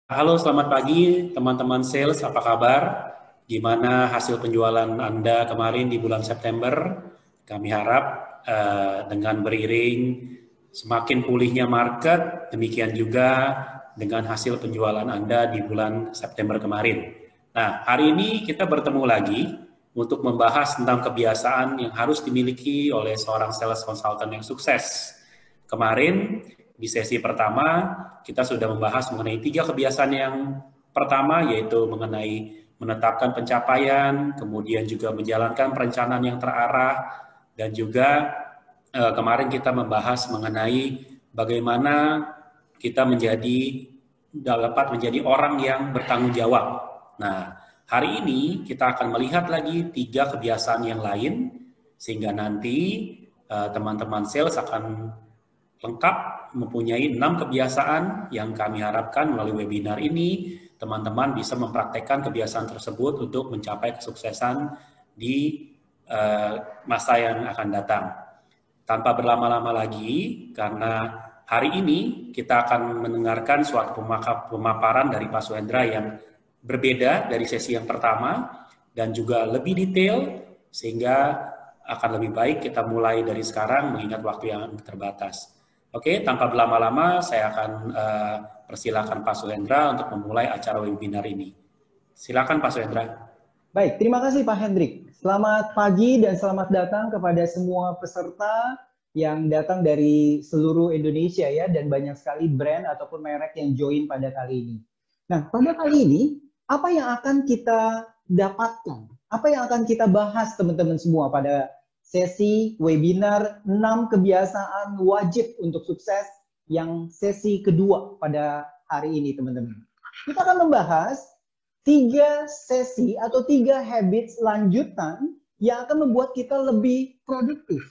Halo, selamat pagi teman-teman sales, apa kabar? Gimana hasil penjualan Anda kemarin di bulan September? Kami harap dengan beriring semakin pulihnya market, demikian juga dengan hasil penjualan Anda di bulan September kemarin. Nah, hari ini kita bertemu lagi untuk membahas tentang kebiasaan yang harus dimiliki oleh seorang sales consultant yang sukses. Kemarin di sesi pertama kita sudah membahas mengenai 3 kebiasaan yang pertama, yaitu mengenai menetapkan pencapaian, kemudian juga menjalankan perencanaan yang terarah, dan juga kemarin kita membahas mengenai bagaimana kita dapat menjadi orang yang bertanggung jawab. Nah, hari ini kita akan melihat lagi 3 kebiasaan yang lain, sehingga nanti teman-teman sales akan lengkap mempunyai 6 kebiasaan yang kami harapkan melalui webinar ini teman-teman bisa mempraktekkan kebiasaan tersebut untuk mencapai kesuksesan di masa yang akan datang. Tanpa berlama-lama lagi, karena hari ini kita akan mendengarkan suatu pemaparan dari Pak Suhendra yang berbeda dari sesi yang pertama dan juga lebih detail, sehingga akan lebih baik kita mulai dari sekarang mengingat waktu yang terbatas. Oke, tanpa berlama-lama saya akan persilakan Pak Suhendra untuk memulai acara webinar ini. Silakan Pak Suhendra. Baik, terima kasih Pak Hendrik. Selamat pagi dan selamat datang kepada semua peserta yang datang dari seluruh Indonesia ya, dan banyak sekali brand ataupun merek yang join pada kali ini. Nah, pada kali ini, apa yang akan kita dapatkan? Apa yang akan kita bahas teman-teman semua pada sesi webinar 6 kebiasaan wajib untuk sukses yang sesi kedua pada hari ini teman-teman. Kita akan membahas 3 sesi atau 3 habits lanjutan yang akan membuat kita lebih produktif.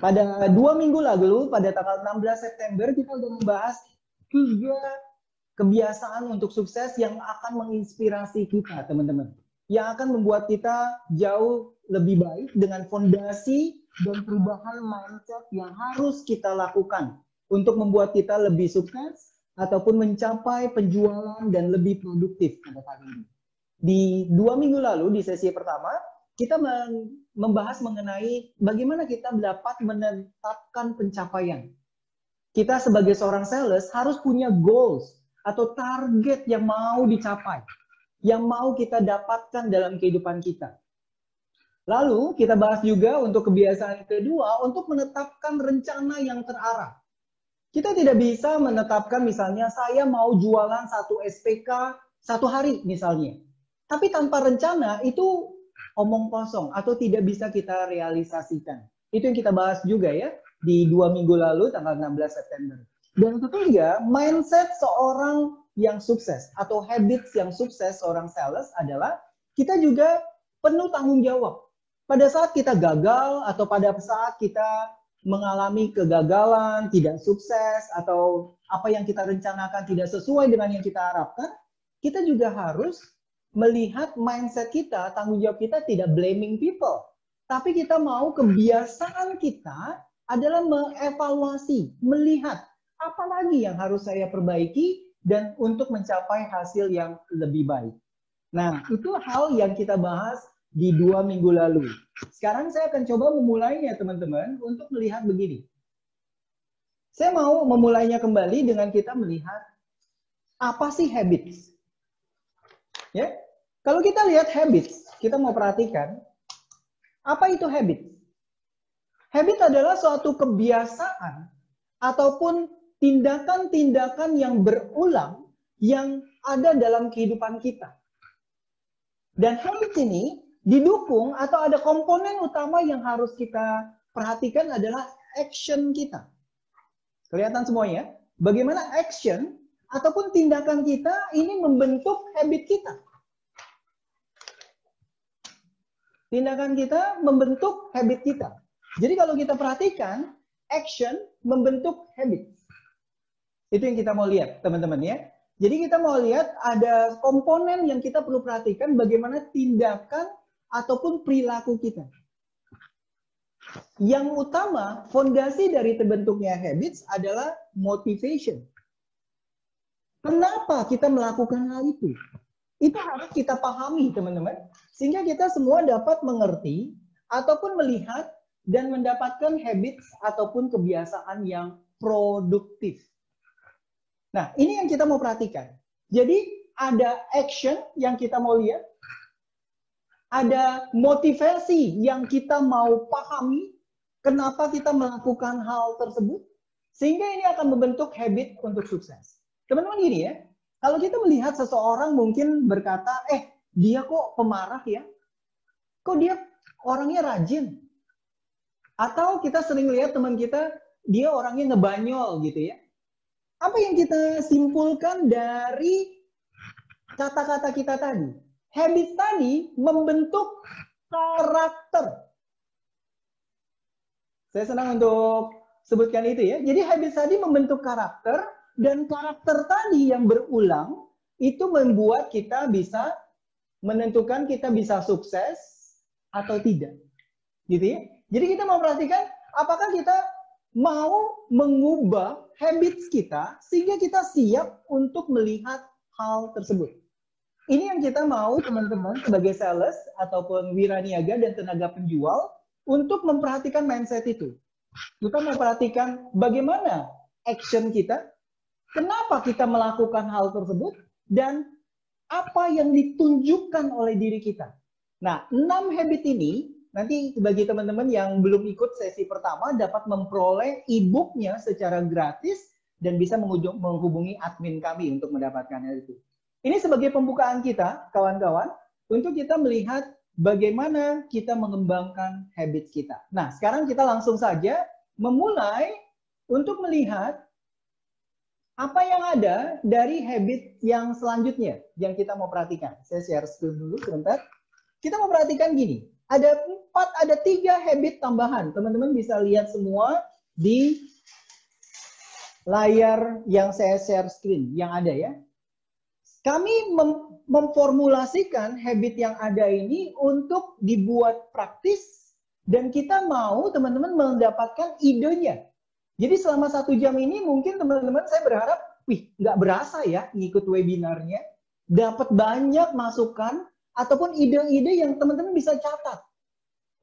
Pada 2 minggu lalu, pada tanggal 16 September, kita sudah membahas 3 kebiasaan untuk sukses yang akan menginspirasi kita, teman-teman. Yang akan membuat kita jauh lebih baik dengan fondasi dan perubahan mindset yang harus kita lakukan untuk membuat kita lebih sukses ataupun mencapai penjualan dan lebih produktif pada kali ini. Di 2 minggu lalu, di sesi pertama, kita membahas mengenai bagaimana kita dapat menetapkan pencapaian. Kita sebagai seorang sales harus punya goals atau target yang mau dicapai, yang mau kita dapatkan dalam kehidupan kita. Lalu kita bahas juga untuk kebiasaan kedua, untuk menetapkan rencana yang terarah. Kita tidak bisa menetapkan misalnya saya mau jualan 1 SPK 1 hari misalnya. Tapi tanpa rencana itu omong kosong atau tidak bisa kita realisasikan. Itu yang kita bahas juga ya di 2 minggu lalu tanggal 16 September. Dan ketiga, mindset seorang yang sukses atau habits yang sukses seorang sales adalah kita juga penuh tanggung jawab. Pada saat kita gagal atau pada saat kita mengalami kegagalan, tidak sukses, atau apa yang kita rencanakan tidak sesuai dengan yang kita harapkan, kita juga harus melihat mindset kita, tanggung jawab kita tidak blaming people. Tapi kita mau kebiasaan kita adalah mengevaluasi, melihat apa lagi yang harus saya perbaiki dan untuk mencapai hasil yang lebih baik. Nah, itu hal yang kita bahas di 2 minggu lalu. Sekarang saya akan coba memulainya teman-teman untuk melihat begini. Saya mau memulainya kembali dengan kita melihat apa sih habits. Ya, kalau kita lihat habits, kita mau perhatikan apa itu habits. Habit adalah suatu kebiasaan ataupun tindakan-tindakan yang berulang yang ada dalam kehidupan kita. Dan habits ini didukung atau ada komponen utama yang harus kita perhatikan adalah action kita. Kelihatan semuanya? Bagaimana action ataupun tindakan kita ini membentuk habit kita. Tindakan kita membentuk habit kita. Jadi kalau kita perhatikan, action membentuk habit. Itu yang kita mau lihat, teman-teman ya. Jadi kita mau lihat ada komponen yang kita perlu perhatikan bagaimana tindakan ataupun perilaku kita. Yang utama, fondasi dari terbentuknya habits adalah motivation. Kenapa kita melakukan hal itu? Itu harus kita pahami, teman-teman. Sehingga kita semua dapat mengerti ataupun melihat dan mendapatkan habits ataupun kebiasaan yang produktif. Nah, ini yang kita mau perhatikan. Jadi, ada action yang kita mau lihat, ada motivasi yang kita mau pahami, kenapa kita melakukan hal tersebut, sehingga ini akan membentuk habit untuk sukses. Teman-teman gini ya, kalau kita melihat seseorang mungkin berkata, dia kok pemarah ya? Kok dia orangnya rajin? Atau kita sering lihat teman kita, dia orangnya ngebanyol gitu ya. Apa yang kita simpulkan dari kata-kata kita tadi? Habit tadi membentuk karakter. Saya senang untuk sebutkan itu ya. Jadi habit tadi membentuk karakter, dan karakter tadi yang berulang itu membuat kita bisa menentukan kita bisa sukses atau tidak. Gitu ya. Jadi kita mau perhatikan apakah kita mau mengubah habits kita sehingga kita siap untuk melihat hal tersebut. Ini yang kita mau teman-teman sebagai sales ataupun wiraniaga dan tenaga penjual untuk memperhatikan mindset itu. Kita memperhatikan bagaimana action kita, kenapa kita melakukan hal tersebut, dan apa yang ditunjukkan oleh diri kita. Nah, 6 habit ini, nanti bagi teman-teman yang belum ikut sesi pertama, dapat memperoleh e-booknya secara gratis, dan bisa menghubungi admin kami untuk mendapatkan hal itu. Ini sebagai pembukaan kita, kawan-kawan, untuk kita melihat bagaimana kita mengembangkan habit kita. Nah, sekarang kita langsung saja memulai untuk melihat apa yang ada dari habit yang selanjutnya yang kita mau perhatikan. Saya share screen dulu sebentar. Kita mau perhatikan gini. Ada 3 habit tambahan. Teman-teman bisa lihat semua di layar yang saya share screen yang ada ya. Kami memformulasikan habit yang ada ini untuk dibuat praktis, dan kita mau teman-teman mendapatkan idenya. Jadi selama 1 jam ini mungkin teman-teman saya berharap, nggak berasa ya ngikut webinarnya, dapat banyak masukan ataupun ide-ide yang teman-teman bisa catat.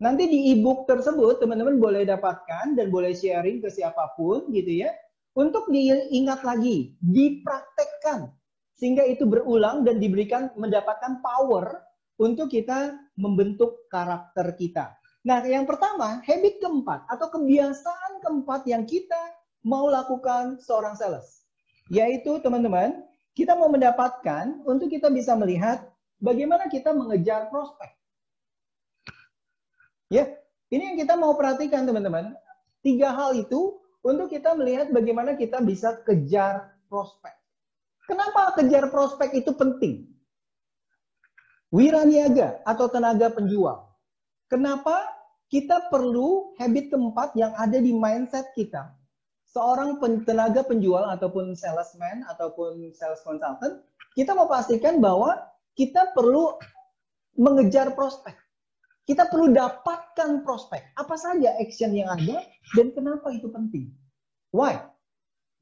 Nanti di e-book tersebut teman-teman boleh dapatkan dan boleh sharing ke siapapun gitu ya, untuk diingat lagi, dipraktekkan, sehingga itu berulang dan mendapatkan power untuk kita membentuk karakter kita. Nah, yang pertama, habit keempat atau kebiasaan keempat yang kita mau lakukan seorang sales. Yaitu, teman-teman, kita mau mendapatkan untuk kita bisa melihat bagaimana kita mengejar prospek. Ya, ini yang kita mau perhatikan, teman-teman. 3 hal itu untuk kita melihat bagaimana kita bisa kejar prospek. Kenapa kejar prospek itu penting? Wiraniaga atau tenaga penjual. Kenapa kita perlu habit keempat yang ada di mindset kita? Seorang tenaga penjual ataupun salesman ataupun sales consultant, kita mau pastikan bahwa kita perlu mengejar prospek. Kita perlu dapatkan prospek. Apa saja action yang ada dan kenapa itu penting? Why?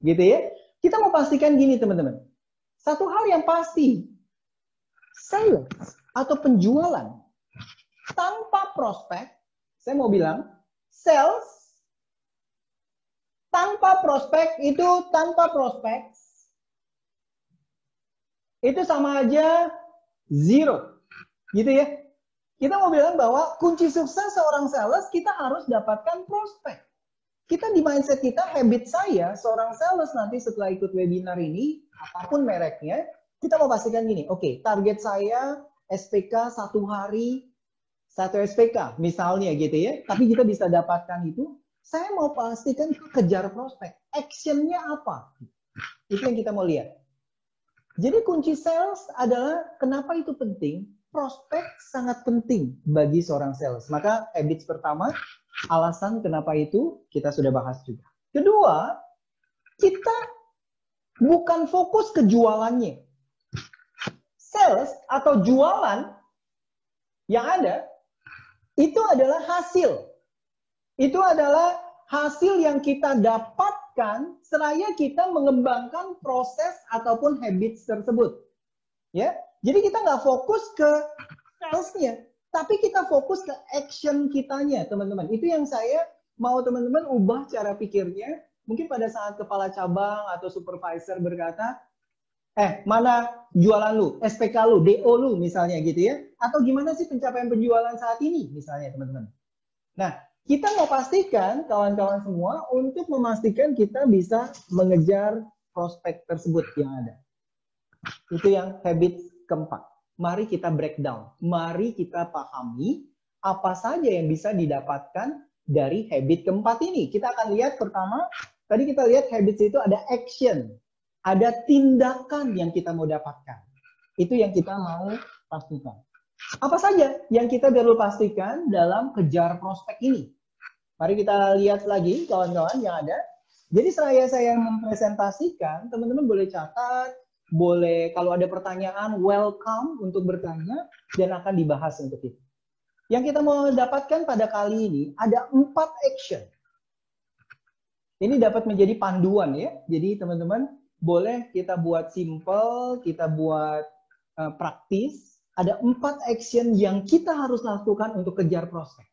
Gitu ya. Kita mau pastikan gini, teman-teman. Satu hal yang pasti, sales atau penjualan tanpa prospek, saya mau bilang, sales tanpa prospek itu sama aja zero. Gitu ya. Kita mau bilang bahwa kunci sukses seorang sales, kita harus dapatkan prospek. Kita di mindset kita, habit saya, seorang sales nanti setelah ikut webinar ini, apapun mereknya, kita mau pastikan gini, oke, target saya SPK 1 hari, 1 SPK, misalnya gitu ya, tapi kita bisa dapatkan itu, saya mau pastikan kejar prospek. Action-nya apa? Itu yang kita mau lihat. Jadi kunci sales adalah, kenapa itu penting? Prospek sangat penting bagi seorang sales. Maka habits pertama, alasan kenapa itu kita sudah bahas juga. Kedua, kita bukan fokus ke jualannya. Sales atau jualan yang ada, itu adalah hasil. Itu adalah hasil yang kita dapat dapatkan seraya kita mengembangkan proses ataupun habits tersebut. Ya, jadi kita nggak fokus ke salesnya, tapi kita fokus ke action kitanya, teman-teman. Itu yang saya mau teman-teman ubah cara pikirnya. Mungkin pada saat kepala cabang atau supervisor berkata, mana jualan lu, SPK lu, DO lu misalnya gitu ya. Atau gimana sih pencapaian penjualan saat ini misalnya teman-teman. Nah, kita mau pastikan kawan-kawan semua untuk memastikan kita bisa mengejar prospek tersebut yang ada. Itu yang habit keempat. Mari kita breakdown. Mari kita pahami apa saja yang bisa didapatkan dari habit keempat ini. Kita akan lihat pertama, tadi kita lihat habits itu ada action. Ada tindakan yang kita mau dapatkan. Itu yang kita mau pastikan. Apa saja yang kita perlu pastikan dalam kejar prospek ini? Mari kita lihat lagi kawan-kawan yang ada. Jadi saya mempresentasikan, teman-teman boleh catat, boleh kalau ada pertanyaan, welcome untuk bertanya, dan akan dibahas untuk itu. Yang kita mau dapatkan pada kali ini, ada 4 action. Ini dapat menjadi panduan ya. Jadi teman-teman, boleh kita buat simple, kita buat praktis. Ada 4 action yang kita harus lakukan untuk kejar prospek.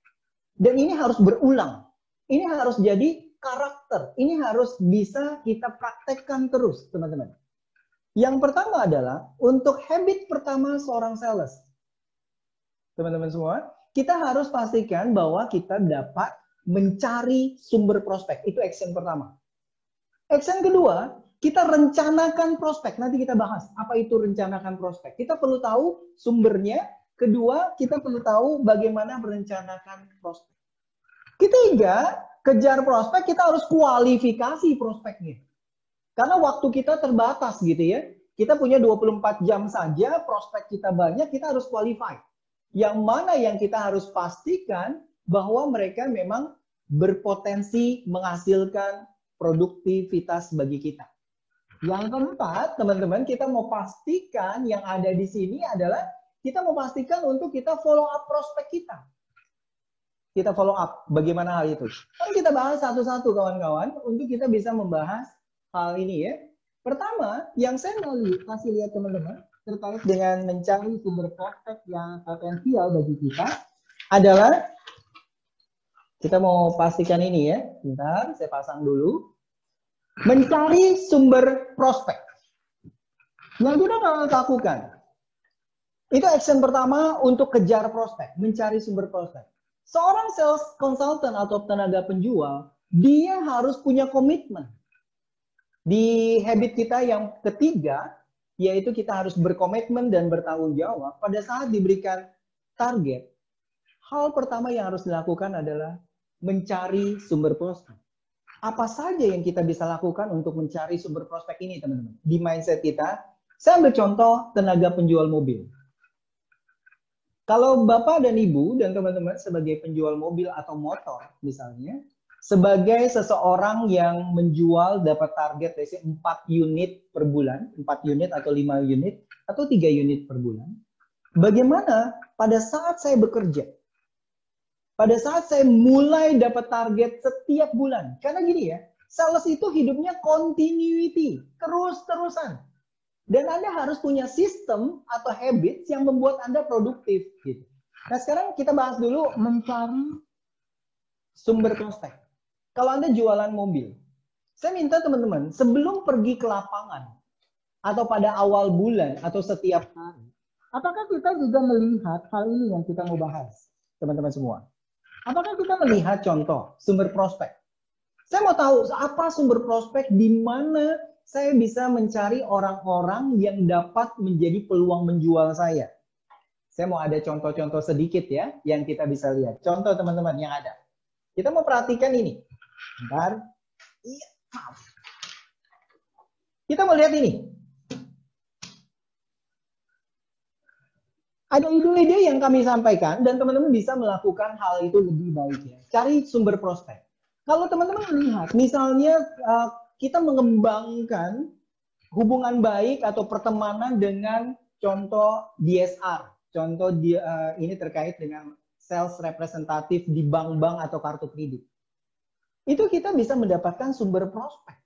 Dan ini harus berulang. Ini harus jadi karakter. Ini harus bisa kita praktekkan terus, teman-teman. Yang pertama adalah untuk habit pertama seorang sales. Teman-teman semua, kita harus pastikan bahwa kita dapat mencari sumber prospek. Itu action pertama. Action kedua, kita rencanakan prospek. Nanti kita bahas apa itu rencanakan prospek. Kita perlu tahu sumbernya. Kedua, kita perlu tahu bagaimana merencanakan prospek. Ketiga, kejar prospek, kita harus kualifikasi prospeknya. Karena waktu kita terbatas gitu ya. Kita punya 24 jam saja, prospek kita banyak, kita harus qualify. Yang mana yang kita harus pastikan bahwa mereka memang berpotensi menghasilkan produktivitas bagi kita. Yang keempat, teman-teman, kita mau pastikan yang ada di sini adalah kita mau pastikan untuk kita follow up prospek kita. Kita follow up, bagaimana hal itu? Kan kita bahas satu-satu kawan-kawan untuk kita bisa membahas hal ini ya. Pertama, yang saya mau kasih lihat teman-teman terkait dengan mencari sumber prospek yang potensial bagi kita adalah kita mau pastikan ini ya. Bentar, saya pasang dulu. Mencari sumber prospek. Yang kita harus lakukan. Itu action pertama untuk kejar prospek. Mencari sumber prospek. Seorang sales consultant atau tenaga penjual, dia harus punya komitmen. Di habit kita yang ketiga, yaitu kita harus berkomitmen dan bertanggung jawab. Pada saat diberikan target, hal pertama yang harus dilakukan adalah mencari sumber prospek. Apa saja yang kita bisa lakukan untuk mencari sumber prospek ini, teman-teman? Di mindset kita, saya ambil contoh tenaga penjual mobil. Kalau Bapak dan Ibu dan teman-teman sebagai penjual mobil atau motor misalnya, sebagai seseorang yang menjual dapat target 4 unit per bulan, 4 unit atau 5 unit, atau 3 unit per bulan, bagaimana pada saat saya bekerja? Pada saat saya mulai dapat target setiap bulan. Karena gini ya, sales itu hidupnya continuity, terus-terusan. Dan Anda harus punya sistem atau habits yang membuat Anda produktif. Gitu. Nah sekarang kita bahas dulu mencari sumber prospek. Kalau Anda jualan mobil, saya minta teman-teman sebelum pergi ke lapangan, atau pada awal bulan, atau setiap hari, apakah kita juga melihat hal ini yang kita mau bahas, teman-teman semua? Apakah kita melihat contoh sumber prospek? Saya mau tahu apa sumber prospek di mana saya bisa mencari orang-orang yang dapat menjadi peluang menjual saya. Saya mau ada contoh-contoh sedikit ya yang kita bisa lihat. Contoh teman-teman yang ada. Kita mau perhatikan ini. Bentar. Iya, maaf. Kita mau lihat ini. Ada ide-ide yang kami sampaikan dan teman-teman bisa melakukan hal itu lebih baik ya. Cari sumber prospek. Kalau teman-teman melihat, misalnya kita mengembangkan hubungan baik atau pertemanan dengan contoh DSR. Contoh ini terkait dengan sales representatif di bank-bank atau kartu kredit. itu kita bisa mendapatkan sumber prospek.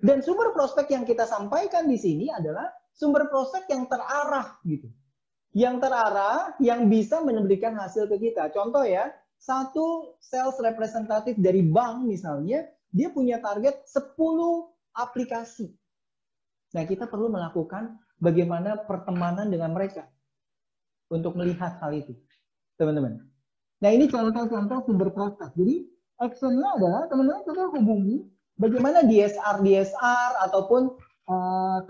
Dan sumber prospek yang kita sampaikan di sini adalah sumber prospek yang terarah gitu. Yang terarah, yang bisa memberikan hasil ke kita. Contoh ya, satu sales representatif dari bank misalnya, dia punya target 10 aplikasi. Nah, kita perlu melakukan bagaimana pertemanan dengan mereka untuk melihat hal itu, teman-teman. Nah, ini contoh-contoh sumber prospek. Jadi, actionnya adalah teman-teman kita hubungi bagaimana DSR ataupun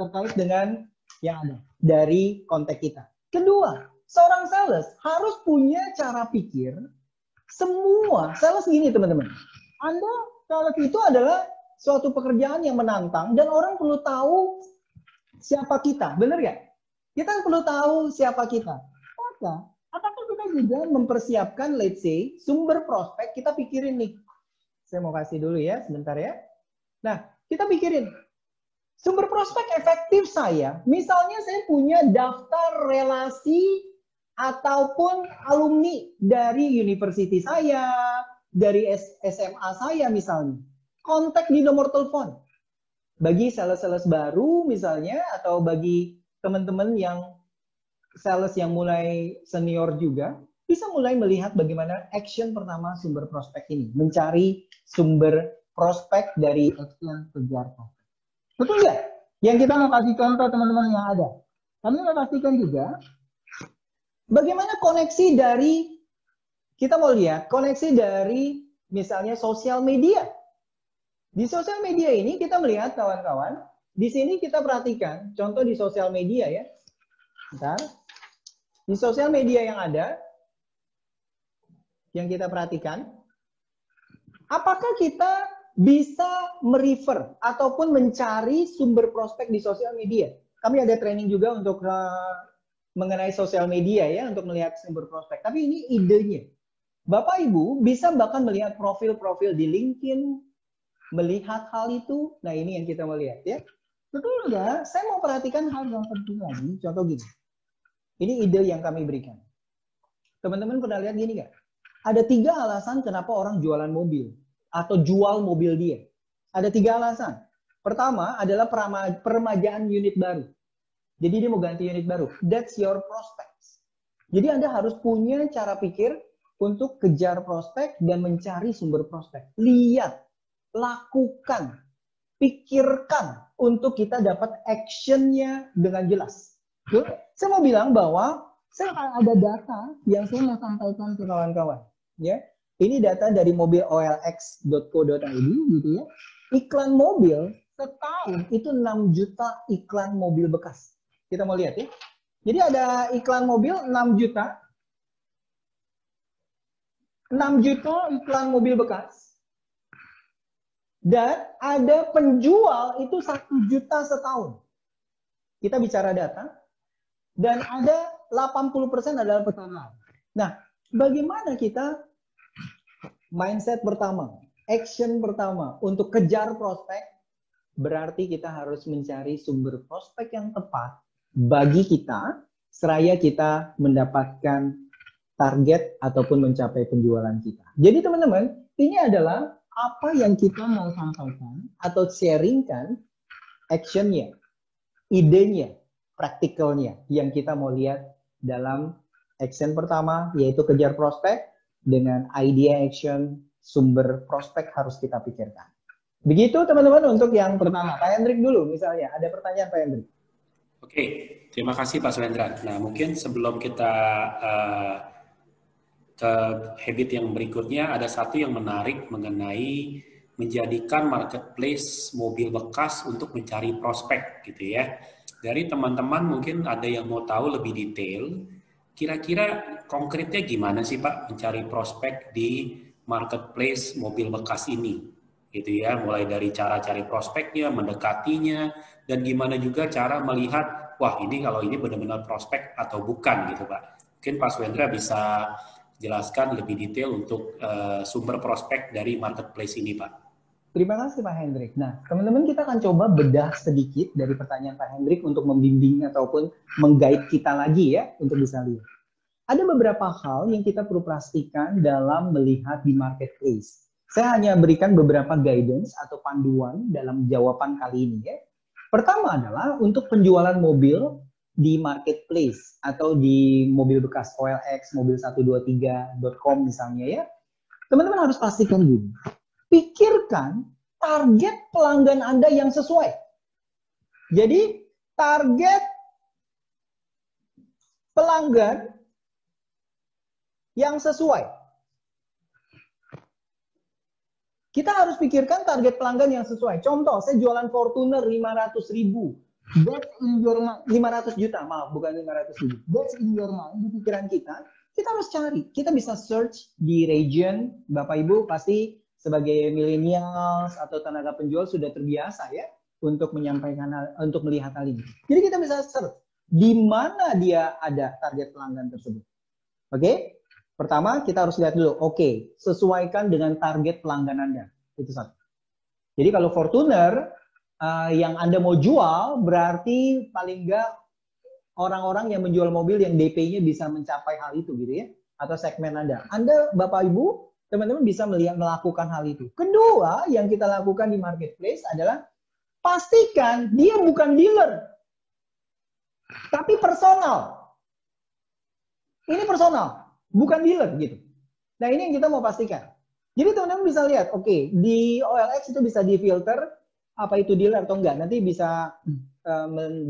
terkait dengan yang ada dari kontak kita. Kedua, seorang sales harus punya cara pikir semua. Sales gini teman-teman, Anda sales itu adalah suatu pekerjaan yang menantang dan orang perlu tahu siapa kita, benar ya? Kita perlu tahu siapa kita. Maka, apakah kita juga mempersiapkan, let's say, sumber prospek, kita pikirin nih. Saya mau kasih dulu ya, sebentar ya. Nah, kita pikirin. Sumber prospek efektif saya, misalnya saya punya daftar relasi ataupun alumni dari university saya, dari SMA saya misalnya. Kontak di nomor telepon. Bagi sales-sales baru misalnya, atau bagi teman-teman yang sales yang mulai senior juga, bisa mulai melihat bagaimana action pertama sumber prospek ini. Mencari sumber prospek dari action kejar prospek. Betul nggak? Yang kita mau kasih contoh teman-teman yang ada. Kami mau pastikan juga bagaimana koneksi dari, kita mau lihat koneksi dari misalnya sosial media. Di sosial media ini kita melihat kawan-kawan, di sini kita perhatikan contoh di sosial media ya. Bentar. Di sosial media yang ada, yang kita perhatikan, apakah kita bisa merefer ataupun mencari sumber prospek di sosial media? Kami ada training juga untuk mengenai sosial media ya, untuk melihat sumber prospek. Tapi ini idenya. Bapak Ibu bisa bahkan melihat profil-profil di LinkedIn, melihat hal itu. Nah, ini yang kita mau lihat ya. Betul nggak? Saya mau perhatikan hal yang penting lagi. Contoh gini. Ini ide yang kami berikan. Teman-teman pernah lihat gini nggak? Ada 3 alasan kenapa orang jualan mobil atau jual mobil dia. Ada 3 alasan. Pertama adalah peremajaan unit baru. Jadi dia mau ganti unit baru. That's your prospects. Jadi Anda harus punya cara pikir untuk kejar prospek dan mencari sumber prospek. Lihat, lakukan, pikirkan untuk kita dapat actionnya dengan jelas. Saya mau bilang bahwa saya akan ada data yang saya mau sampaikan ke kawan-kawan. Ya, ini data dari mobil olx.co.id gitu ya. Iklan mobil setahun itu 6 juta iklan mobil bekas. Kita mau lihat ya. Jadi ada iklan mobil 6 juta. 6 juta iklan mobil bekas. Dan ada penjual itu 1 juta setahun. Kita bicara data. Dan ada 80% adalah peternak. Nah, bagaimana kita mindset pertama, action pertama untuk kejar prospek, berarti kita harus mencari sumber prospek yang tepat bagi kita, seraya kita mendapatkan target ataupun mencapai penjualan kita. Jadi teman-teman, ini adalah apa yang kita mau sampaikan atau sharingkan, actionnya, idenya, praktikalnya yang kita mau lihat dalam action pertama, yaitu kejar prospek dengan idea action, sumber prospek harus kita pikirkan. Begitu teman-teman untuk yang pertama. Pak Hendrik dulu misalnya, ada pertanyaan Pak Hendrik. Oke, terima kasih Pak Swendra. Nah, mungkin sebelum kita ke habit yang berikutnya, ada satu yang menarik mengenai menjadikan marketplace mobil bekas untuk mencari prospek gitu ya. Dari teman-teman mungkin ada yang mau tahu lebih detail, kira-kira konkretnya gimana sih Pak mencari prospek di marketplace mobil bekas ini? Gitu ya, mulai dari cara cari prospeknya, mendekatinya, dan gimana juga cara melihat, wah ini kalau ini benar-benar prospek atau bukan gitu Pak. Mungkin Pak Swendra bisa jelaskan lebih detail untuk sumber prospek dari marketplace ini Pak. Terima kasih Pak Hendrik. Nah, teman-teman kita akan coba bedah sedikit dari pertanyaan Pak Hendrik untuk membimbing ataupun meng-guide kita lagi ya untuk bisa lihat. Ada beberapa hal yang kita perlu pastikan dalam melihat di marketplace. Saya hanya berikan beberapa guidance atau panduan dalam jawaban kali ini ya. Pertama adalah untuk penjualan mobil di marketplace atau di mobil bekas OLX, mobil123.com misalnya ya. Teman-teman harus pastikan gini. Pikirkan target pelanggan Anda yang sesuai. Jadi target pelanggan yang sesuai. Kita harus pikirkan target pelanggan yang sesuai. Contoh, saya jualan Fortuner 500.000. That's in your mind. 500 juta, maaf, bukan 500.000. That's in your mind. Di pikiran kita harus cari. Kita bisa search di region. Bapak Ibu pasti sebagai millennials atau tenaga penjual sudah terbiasa ya untuk menyampaikan, untuk melihat hal ini. Jadi kita bisa search di mana dia ada target pelanggan tersebut. Oke? Pertama, kita harus lihat dulu, oke, sesuaikan dengan target pelanggan Anda. Itu satu. Jadi kalau Fortuner yang Anda mau jual, berarti paling nggak orang-orang yang menjual mobil yang DP-nya bisa mencapai hal itu gitu ya. Atau segmen Anda. Anda, Bapak Ibu, teman-teman bisa melakukan hal itu. Kedua, yang kita lakukan di marketplace adalah pastikan dia bukan dealer, tapi personal. Ini personal. Bukan dealer gitu. Nah ini yang kita mau pastikan. Jadi teman-teman bisa lihat, oke, di OLX itu bisa difilter apa itu dealer atau enggak. Nanti bisa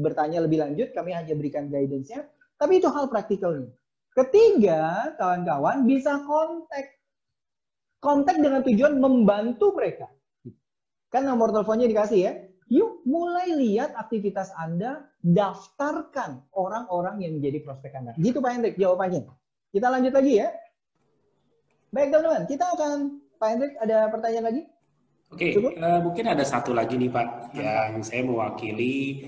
bertanya lebih lanjut, kami hanya berikan guidance-nya. Tapi itu hal praktikalnya. Ketiga, kawan-kawan bisa kontak dengan tujuan membantu mereka. Kan nomor teleponnya dikasih ya. Yuk mulai lihat aktivitas Anda, daftarkan orang-orang yang menjadi prospek Anda. Gitu Pak Hendrik jawabannya. Kita lanjut lagi ya. Baik teman-teman, kita akan, Pak Hendrik ada pertanyaan lagi? Oke, mungkin ada satu lagi nih Pak, yang saya mewakili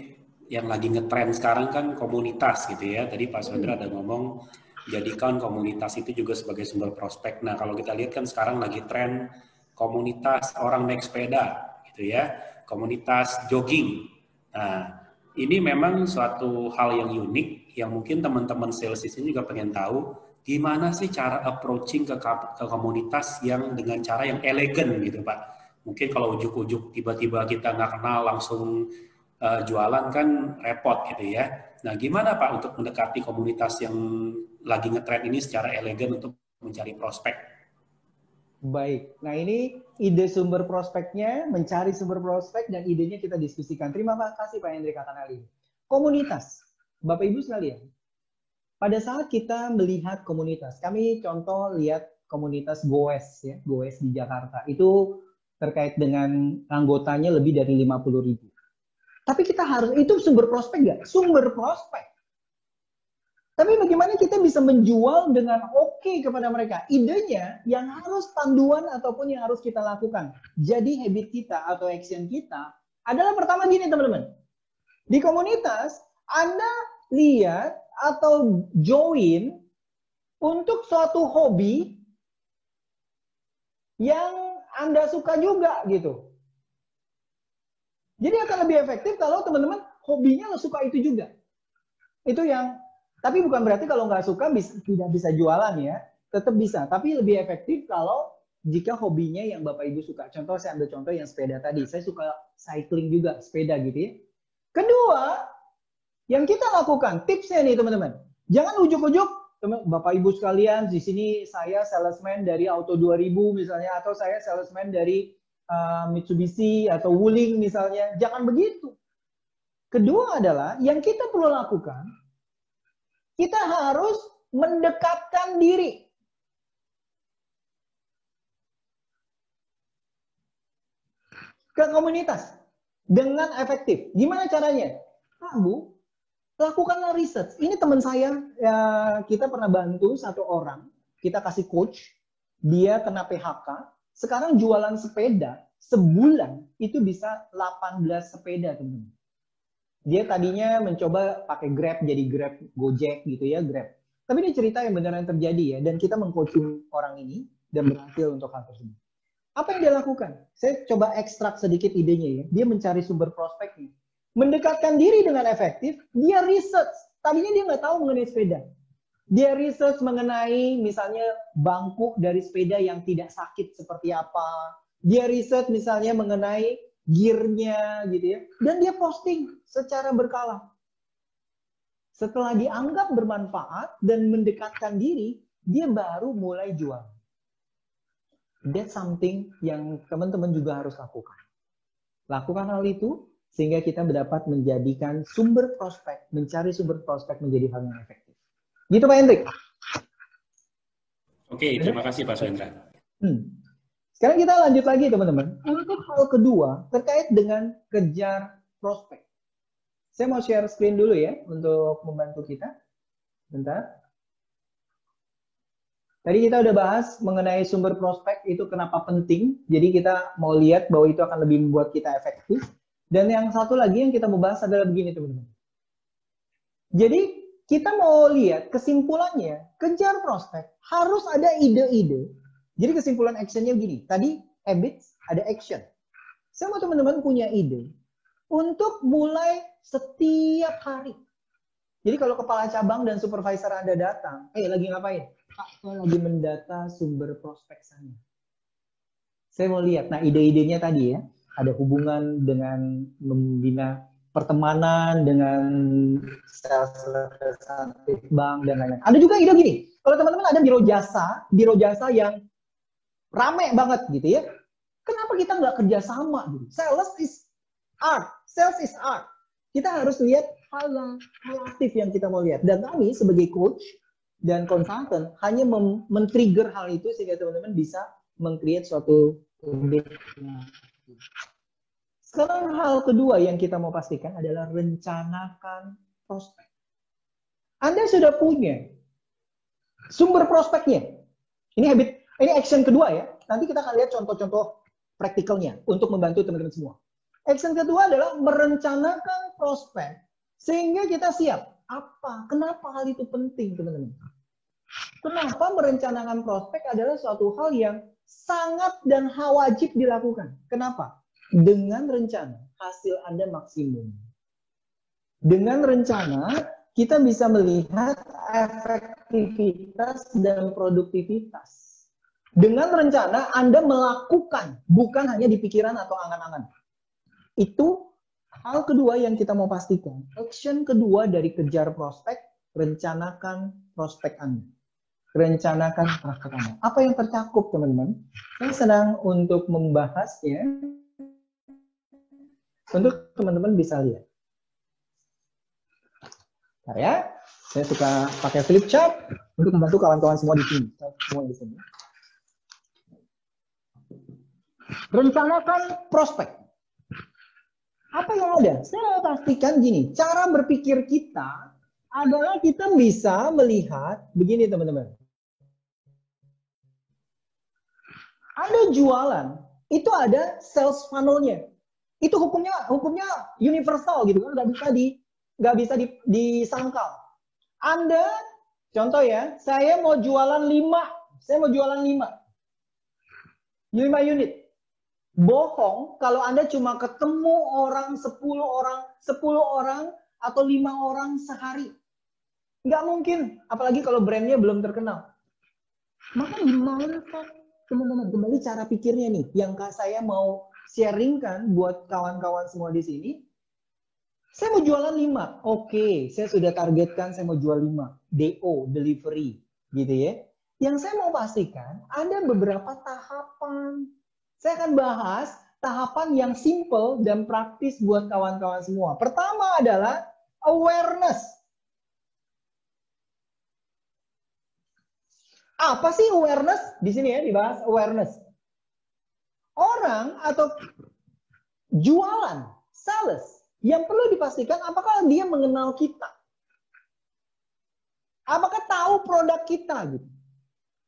yang lagi ngetren sekarang kan komunitas gitu ya. Tadi Pak Sondra ada ngomong, jadikan komunitas itu juga sebagai sumber prospek. Nah kalau kita lihat kan sekarang lagi tren komunitas orang naik sepeda gitu ya, komunitas jogging. Nah ini memang suatu hal yang unik, yang mungkin teman-teman sales di sini juga pengen tahu, gimana sih cara approaching ke komunitas yang dengan cara yang elegan gitu Pak. Mungkin kalau ujuk-ujuk tiba-tiba kita nggak kenal langsung jualan kan repot gitu ya. Nah gimana Pak untuk mendekati komunitas yang lagi ngetren ini secara elegan untuk mencari prospek? Baik, nah ini ide sumber prospeknya, mencari sumber prospek dan idenya kita diskusikan. Terima kasih Pak Hendrik akan hal ini. Komunitas, Bapak Ibu sekalian. Pada saat kita melihat komunitas, kami contoh lihat komunitas Goes ya, Goes di Jakarta. Itu terkait dengan anggotanya lebih dari 50.000. Tapi kita harus, itu sumber prospek nggak? Sumber prospek. Tapi bagaimana kita bisa menjual dengan oke kepada mereka? Idenya yang harus panduan ataupun yang harus kita lakukan. Jadi habit kita atau action kita adalah pertama gini teman-teman. Di komunitas, Anda lihat atau join untuk suatu hobi yang Anda suka juga gitu. Jadi akan lebih efektif kalau teman-teman hobinya lo suka itu juga. Itu yang, tapi bukan berarti kalau nggak suka tidak bisa jualan ya. Tetap bisa, tapi lebih efektif kalau jika hobinya yang Bapak Ibu suka. Contoh saya ambil contoh yang sepeda tadi. Saya suka cycling juga, sepeda gitu ya. Kedua, yang kita lakukan, tipsnya nih teman-teman. Jangan ujuk-ujuk, Bapak Ibu sekalian, di sini saya salesman dari Auto 2000 misalnya, atau saya salesman dari Mitsubishi atau Wuling misalnya. Jangan begitu. Kedua adalah, yang kita perlu lakukan, kita harus mendekatkan diri. Ke komunitas dengan efektif. Gimana caranya? Pak Bu, lakukanlah research. Ini teman saya, ya, kita pernah bantu satu orang, kita kasih coach, dia kena PHK, sekarang jualan sepeda, sebulan itu bisa 18 sepeda teman-teman. Dia tadinya mencoba pakai Grab, jadi Grab Gojek gitu ya, Grab. Tapi ini cerita yang beneran terjadi ya, dan kita meng-coaching orang ini, dan berhasil untuk hal tersebut. Apa yang dia lakukan? Saya coba ekstrak sedikit idenya ya, dia mencari sumber prospeknya. Mendekatkan diri dengan efektif, dia research. Tadinya dia nggak tahu mengenai sepeda. Dia research mengenai misalnya bangku dari sepeda yang tidak sakit seperti apa. Dia research misalnya mengenai gearnya gitu ya. Dan dia posting secara berkala. Setelah dianggap bermanfaat dan mendekatkan diri, dia baru mulai jual. That's something yang teman-teman juga harus lakukan. Lakukan hal itu sehingga kita dapat menjadikan sumber prospek, mencari sumber prospek menjadi hal yang efektif. Gitu Pak Hendrik. Oke, terima kasih Pak Suendra. Sekarang kita lanjut lagi teman-teman. Untuk hal kedua terkait dengan kejar prospek. Saya mau share screen dulu ya untuk membantu kita. Bentar. Tadi kita udah bahas mengenai sumber prospek itu kenapa penting. Jadi kita mau lihat bahwa itu akan lebih membuat kita efektif. Dan yang satu lagi yang kita mau bahas adalah begini teman-teman. Jadi kita mau lihat kesimpulannya, kejar prospek harus ada ide-ide. Jadi kesimpulan actionnya begini. Tadi habits, ada action. Saya mau teman-teman punya ide untuk mulai setiap hari. Jadi kalau kepala cabang dan supervisor Anda datang, lagi ngapain? Pak, saya lagi mendata sumber prospek saya. Saya mau lihat, nah ide-idenya tadi ya, ada hubungan dengan membina pertemanan, dengan sales representatif bank, dan lain-lain. Ada juga ide gini, kalau teman-teman ada biro jasa yang rame banget gitu ya, kenapa kita nggak kerjasama? Gitu? Sales is art. Kita harus lihat hal aktif yang kita mau lihat. Dan kami sebagai coach dan konsultan hanya men-trigger hal itu sehingga teman-teman bisa meng-create suatu Sekarang hal kedua yang kita mau pastikan adalah rencanakan prospek. Anda sudah punya sumber prospeknya. Ini action kedua ya. Nanti kita akan lihat contoh-contoh praktikalnya untuk membantu teman-teman semua. Action kedua adalah merencanakan prospek sehingga kita siap. Kenapa hal itu penting, teman-teman? Kenapa merencanakan prospek adalah suatu hal yang sangat dan wajib dilakukan? Kenapa? Dengan rencana, hasil Anda maksimum. Dengan rencana, kita bisa melihat efektivitas dan produktivitas. Dengan rencana, Anda melakukan, bukan hanya di pikiran atau angan-angan. Itu hal kedua yang kita mau pastikan. Action kedua dari kejar prospek, rencanakan prospek Anda. Rencanakan prospek Anda. Apa yang tercakup, teman-teman? Saya senang untuk membahasnya. Untuk teman-teman bisa lihat. Nah ya, saya suka pakai flip chart untuk membantu kawan-kawan semua di sini. Rencanakan prospek. Apa yang ada? Saya mau pastikan gini, cara berpikir kita adalah kita bisa melihat begini teman-teman. Ada jualan, itu ada sales funnel-nya. Itu hukumnya universal gitu kan, nggak bisa disangkal. Anda contoh ya, saya mau jualan 5 unit. Bohong kalau Anda cuma ketemu orang 10 orang atau 5 orang sehari. Nggak mungkin, apalagi kalau brandnya belum terkenal. Maka gimana Pak? Teman-teman, kembali cara pikirnya nih, yang saya mau sharingkan buat kawan-kawan semua di sini. Saya mau jualan 5. Oke, saya sudah targetkan saya mau jual 5. DO, delivery, gitu ya. Yang saya mau pastikan, ada beberapa tahapan. Saya akan bahas tahapan yang simple dan praktis buat kawan-kawan semua. Pertama adalah awareness. Apa sih awareness? Di sini ya dibahas awareness. Orang atau jualan, sales, yang perlu dipastikan apakah dia mengenal kita. Apakah tahu produk kita gitu.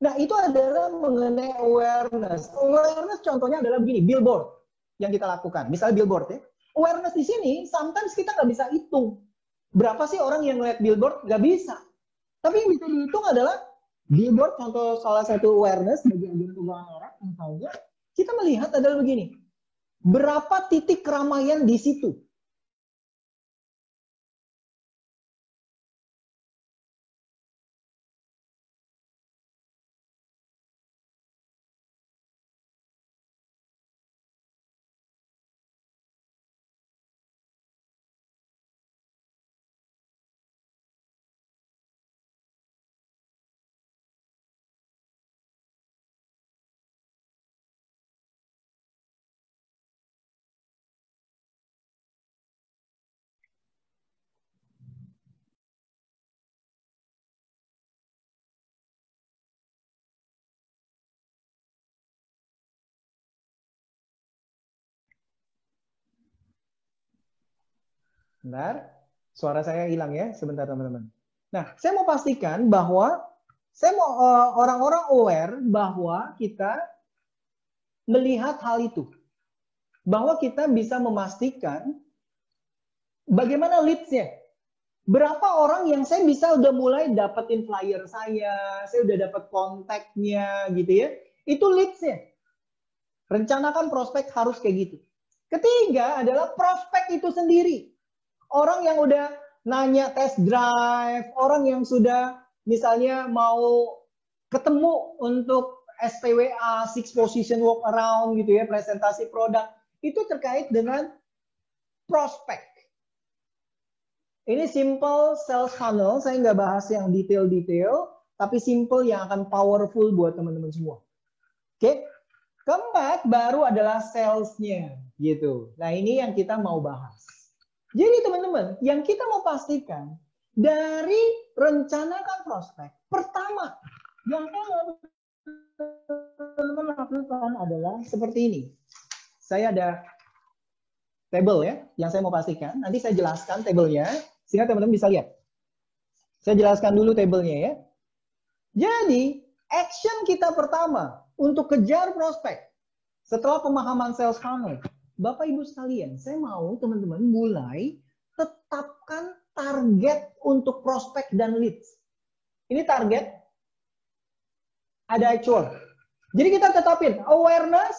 Nah, itu adalah mengenai awareness. Awareness contohnya adalah begini, billboard yang kita lakukan. Misalnya billboard ya. Awareness di sini, sometimes kita nggak bisa hitung. Berapa sih orang yang ngeliat billboard? Nggak bisa. Tapi yang bisa dihitung adalah billboard, contoh salah satu awareness bagi agen keuangan orang, misalnya, kita melihat adalah begini. Berapa titik keramaian di situ? Bentar, suara saya hilang ya, sebentar teman-teman. Nah, saya mau pastikan bahwa saya mau orang-orang aware bahwa kita melihat hal itu. Bahwa kita bisa memastikan bagaimana leads-nya. Berapa orang yang saya bisa udah mulai dapetin flyer saya udah dapat kontaknya gitu ya. Itu leads-nya. Rencanakan prospek harus kayak gitu. Ketiga adalah prospek itu sendiri. Orang yang udah nanya test drive, orang yang sudah misalnya mau ketemu untuk SPWA, six position walk around gitu ya, presentasi produk, itu terkait dengan prospek. Ini simple sales funnel, saya nggak bahas yang detail-detail, tapi simple yang akan powerful buat teman-teman semua. Oke, keempat baru adalah salesnya, gitu. Nah ini yang kita mau bahas. Jadi teman-teman, yang kita mau pastikan dari rencanakan prospek, pertama yang teman-teman lakukan adalah seperti ini. Saya ada table ya, yang saya mau pastikan. Nanti saya jelaskan tabelnya, sehingga teman-teman bisa lihat. Saya jelaskan dulu tabelnya ya. Jadi, action kita pertama untuk kejar prospek setelah pemahaman sales funnel. Bapak Ibu sekalian, saya mau teman-teman mulai tetapkan target untuk prospek dan leads. Ini target, ada actual. Jadi kita tetapin awareness,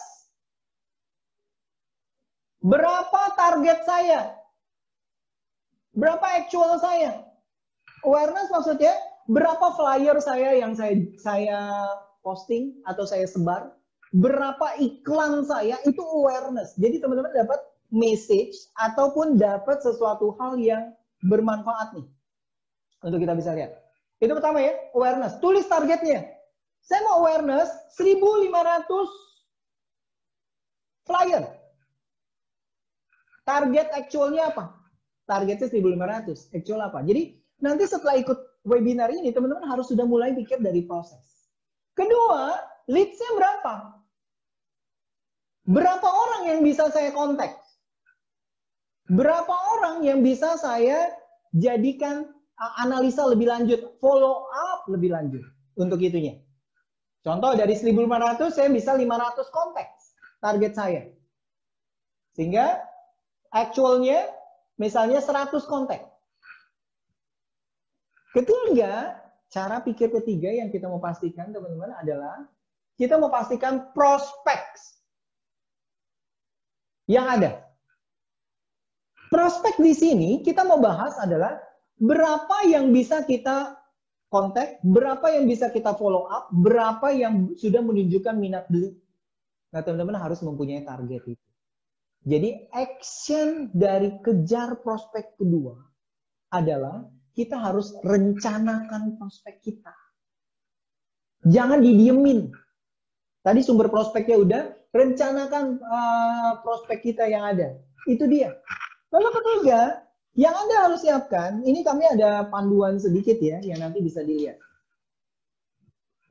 berapa target saya, berapa actual saya. Awareness maksudnya berapa flyer saya yang saya posting atau saya sebar, berapa iklan saya, itu awareness. Jadi teman-teman dapat message ataupun dapat sesuatu hal yang bermanfaat nih untuk kita bisa lihat. Itu pertama ya, awareness. Tulis targetnya. Saya mau awareness 1.500 flyer. Target actualnya apa? Targetnya 1.500. Actual apa? Jadi nanti setelah ikut webinar ini, teman-teman harus sudah mulai pikir dari proses. Kedua, leads-nya berapa? Berapa orang yang bisa saya kontak? Berapa orang yang bisa saya jadikan analisa lebih lanjut, follow up lebih lanjut untuk itunya. Contoh dari 1.500 saya bisa 500 kontak target saya. Sehingga actualnya misalnya 100 kontak. Ketiga, cara pikir ketiga yang kita mau pastikan teman-teman adalah kita mau pastikan prospek yang ada. Prospek di sini kita mau bahas adalah berapa yang bisa kita kontak, berapa yang bisa kita follow up, berapa yang sudah menunjukkan minat beli. Nah, teman-teman harus mempunyai target itu. Jadi action dari kejar prospek kedua adalah kita harus rencanakan prospek kita. Jangan didiemin. Tadi sumber prospeknya udah, rencanakan prospek kita yang ada. Itu dia. Lalu ketiga, yang Anda harus siapkan, ini kami ada panduan sedikit ya, yang nanti bisa dilihat.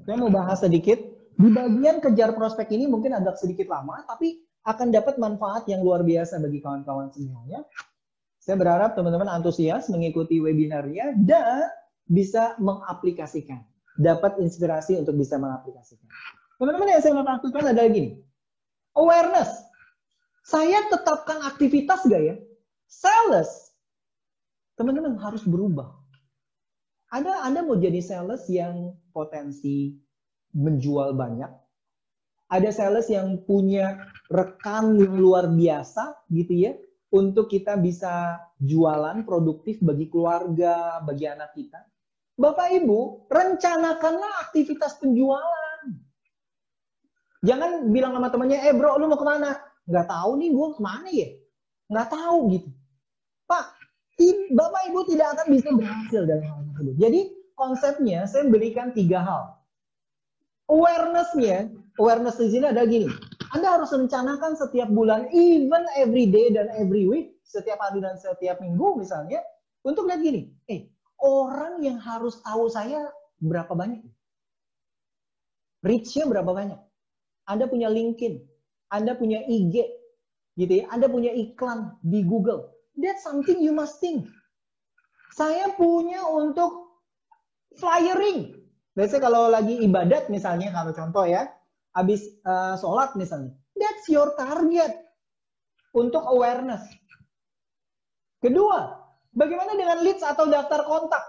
Saya mau bahas sedikit. Di bagian kejar prospek ini mungkin agak sedikit lama, tapi akan dapat manfaat yang luar biasa bagi kawan-kawan semuanya. Saya berharap teman-teman antusias mengikuti webinarnya dan bisa mengaplikasikan. Dapat inspirasi untuk bisa mengaplikasikan. Teman-teman yang saya mau lakukan adalah gini. Awareness. Saya tetapkan aktivitas gak ya? Sales. Teman-teman harus berubah. Anda mau jadi sales yang potensi menjual banyak. Ada sales yang punya rekan yang luar biasa gitu ya. Untuk kita bisa jualan produktif bagi keluarga, bagi anak kita. Bapak Ibu, rencanakanlah aktivitas penjualan. Jangan bilang sama temannya, bro, lu mau kemana? Nggak tahu nih, gue kemana ya? Nggak tahu gitu. Pak, Bapak Ibu tidak akan bisa berhasil dalam hal tersebut. Jadi konsepnya saya berikan 3 hal. Awareness-nya, awareness di sini ada gini. Anda harus rencanakan setiap bulan, even every day dan every week, setiap hari dan setiap minggu misalnya, untuk lihat gini, orang yang harus tahu saya berapa banyak? Reach-nya berapa banyak? Anda punya LinkedIn, Anda punya IG, gitu ya, Anda punya iklan di Google. That's something you must think. Saya punya untuk flyering. Biasanya kalau lagi ibadat misalnya, kalau contoh ya, habis sholat misalnya. That's your target untuk awareness. Kedua, bagaimana dengan leads atau daftar kontak?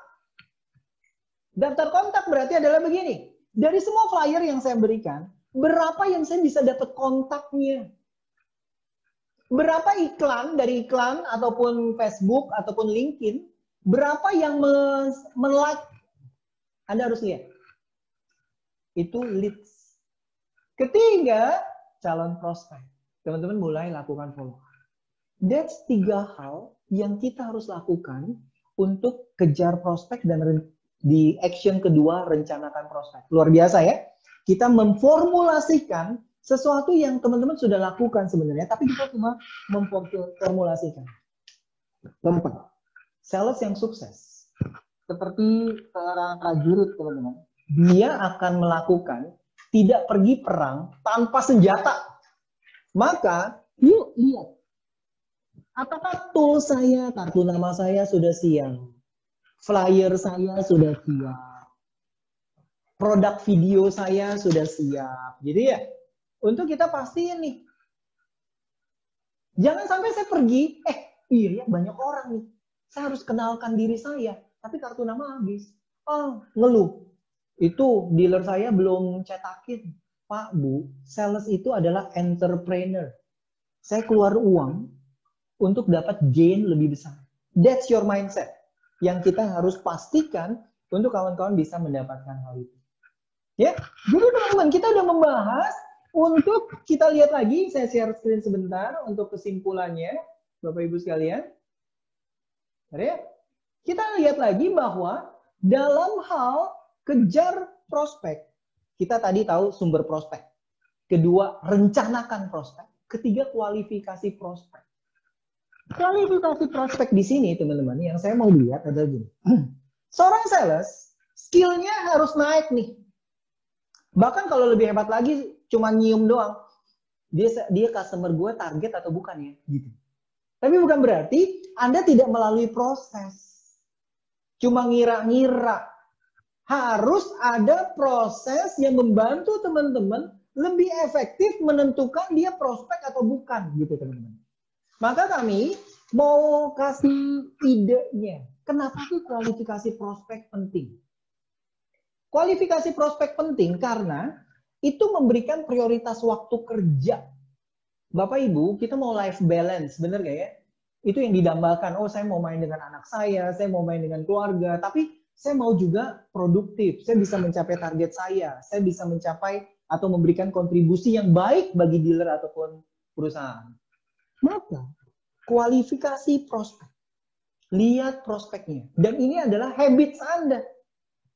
Daftar kontak berarti adalah begini. Dari semua flyer yang saya berikan, berapa yang saya bisa dapat kontaknya? Berapa iklan dari iklan ataupun Facebook ataupun LinkedIn, berapa yang men-like? Anda harus lihat. Itu leads. Ketiga, calon prospek. Teman-teman mulai lakukan follow. That's 3 hal yang kita harus lakukan untuk kejar prospek dan di action kedua rencanakan prospek. Luar biasa ya. Kita memformulasikan sesuatu yang teman-teman sudah lakukan sebenarnya, tapi kita cuma memformulasikan. Keempat, sales yang sukses. Seperti seorang prajurit teman-teman. Dia akan melakukan tidak pergi perang tanpa senjata. Maka, yuk lihat. Apakah tool saya, kartu nama saya sudah siap? Flyer saya sudah siap? Produk video saya sudah siap? Jadi ya, untuk kita pastiin nih. Jangan sampai saya pergi, iya ya banyak orang nih. Saya harus kenalkan diri saya, tapi kartu nama habis. Oh, ngeluh. Itu dealer saya belum cetakin. Pak, Bu, sales itu adalah entrepreneur. Saya keluar uang untuk dapat gain lebih besar. That's your mindset. Yang kita harus pastikan untuk kawan-kawan bisa mendapatkan hal itu. Ya, jadi teman-teman, kita udah membahas. Untuk kita lihat lagi, saya share screen sebentar untuk kesimpulannya, Bapak Ibu sekalian. Ya, kita lihat lagi bahwa dalam hal kejar prospek, kita tadi tahu sumber prospek. Kedua, rencanakan prospek. Ketiga, kualifikasi prospek. Kualifikasi prospek di sini, teman-teman, yang saya mau lihat adalah gini. Seorang sales, skill-nya harus naik nih. Bahkan kalau lebih hebat lagi, cuma nyium doang. Dia customer gue target atau bukan ya? Gitu. Tapi bukan berarti Anda tidak melalui proses. Cuma ngira-ngira. Harus ada proses yang membantu teman-teman lebih efektif menentukan dia prospek atau bukan. Gitu teman-teman. Maka kami mau kasih idenya. Kenapa sih kualifikasi prospek penting? Kualifikasi prospek penting karena itu memberikan prioritas waktu kerja. Bapak Ibu, kita mau life balance, bener gak ya? Itu yang didambakan, oh saya mau main dengan anak saya mau main dengan keluarga, tapi saya mau juga produktif, saya bisa mencapai target saya bisa mencapai atau memberikan kontribusi yang baik bagi dealer ataupun perusahaan. Maka, kualifikasi prospek. Lihat prospeknya. Dan ini adalah habits Anda.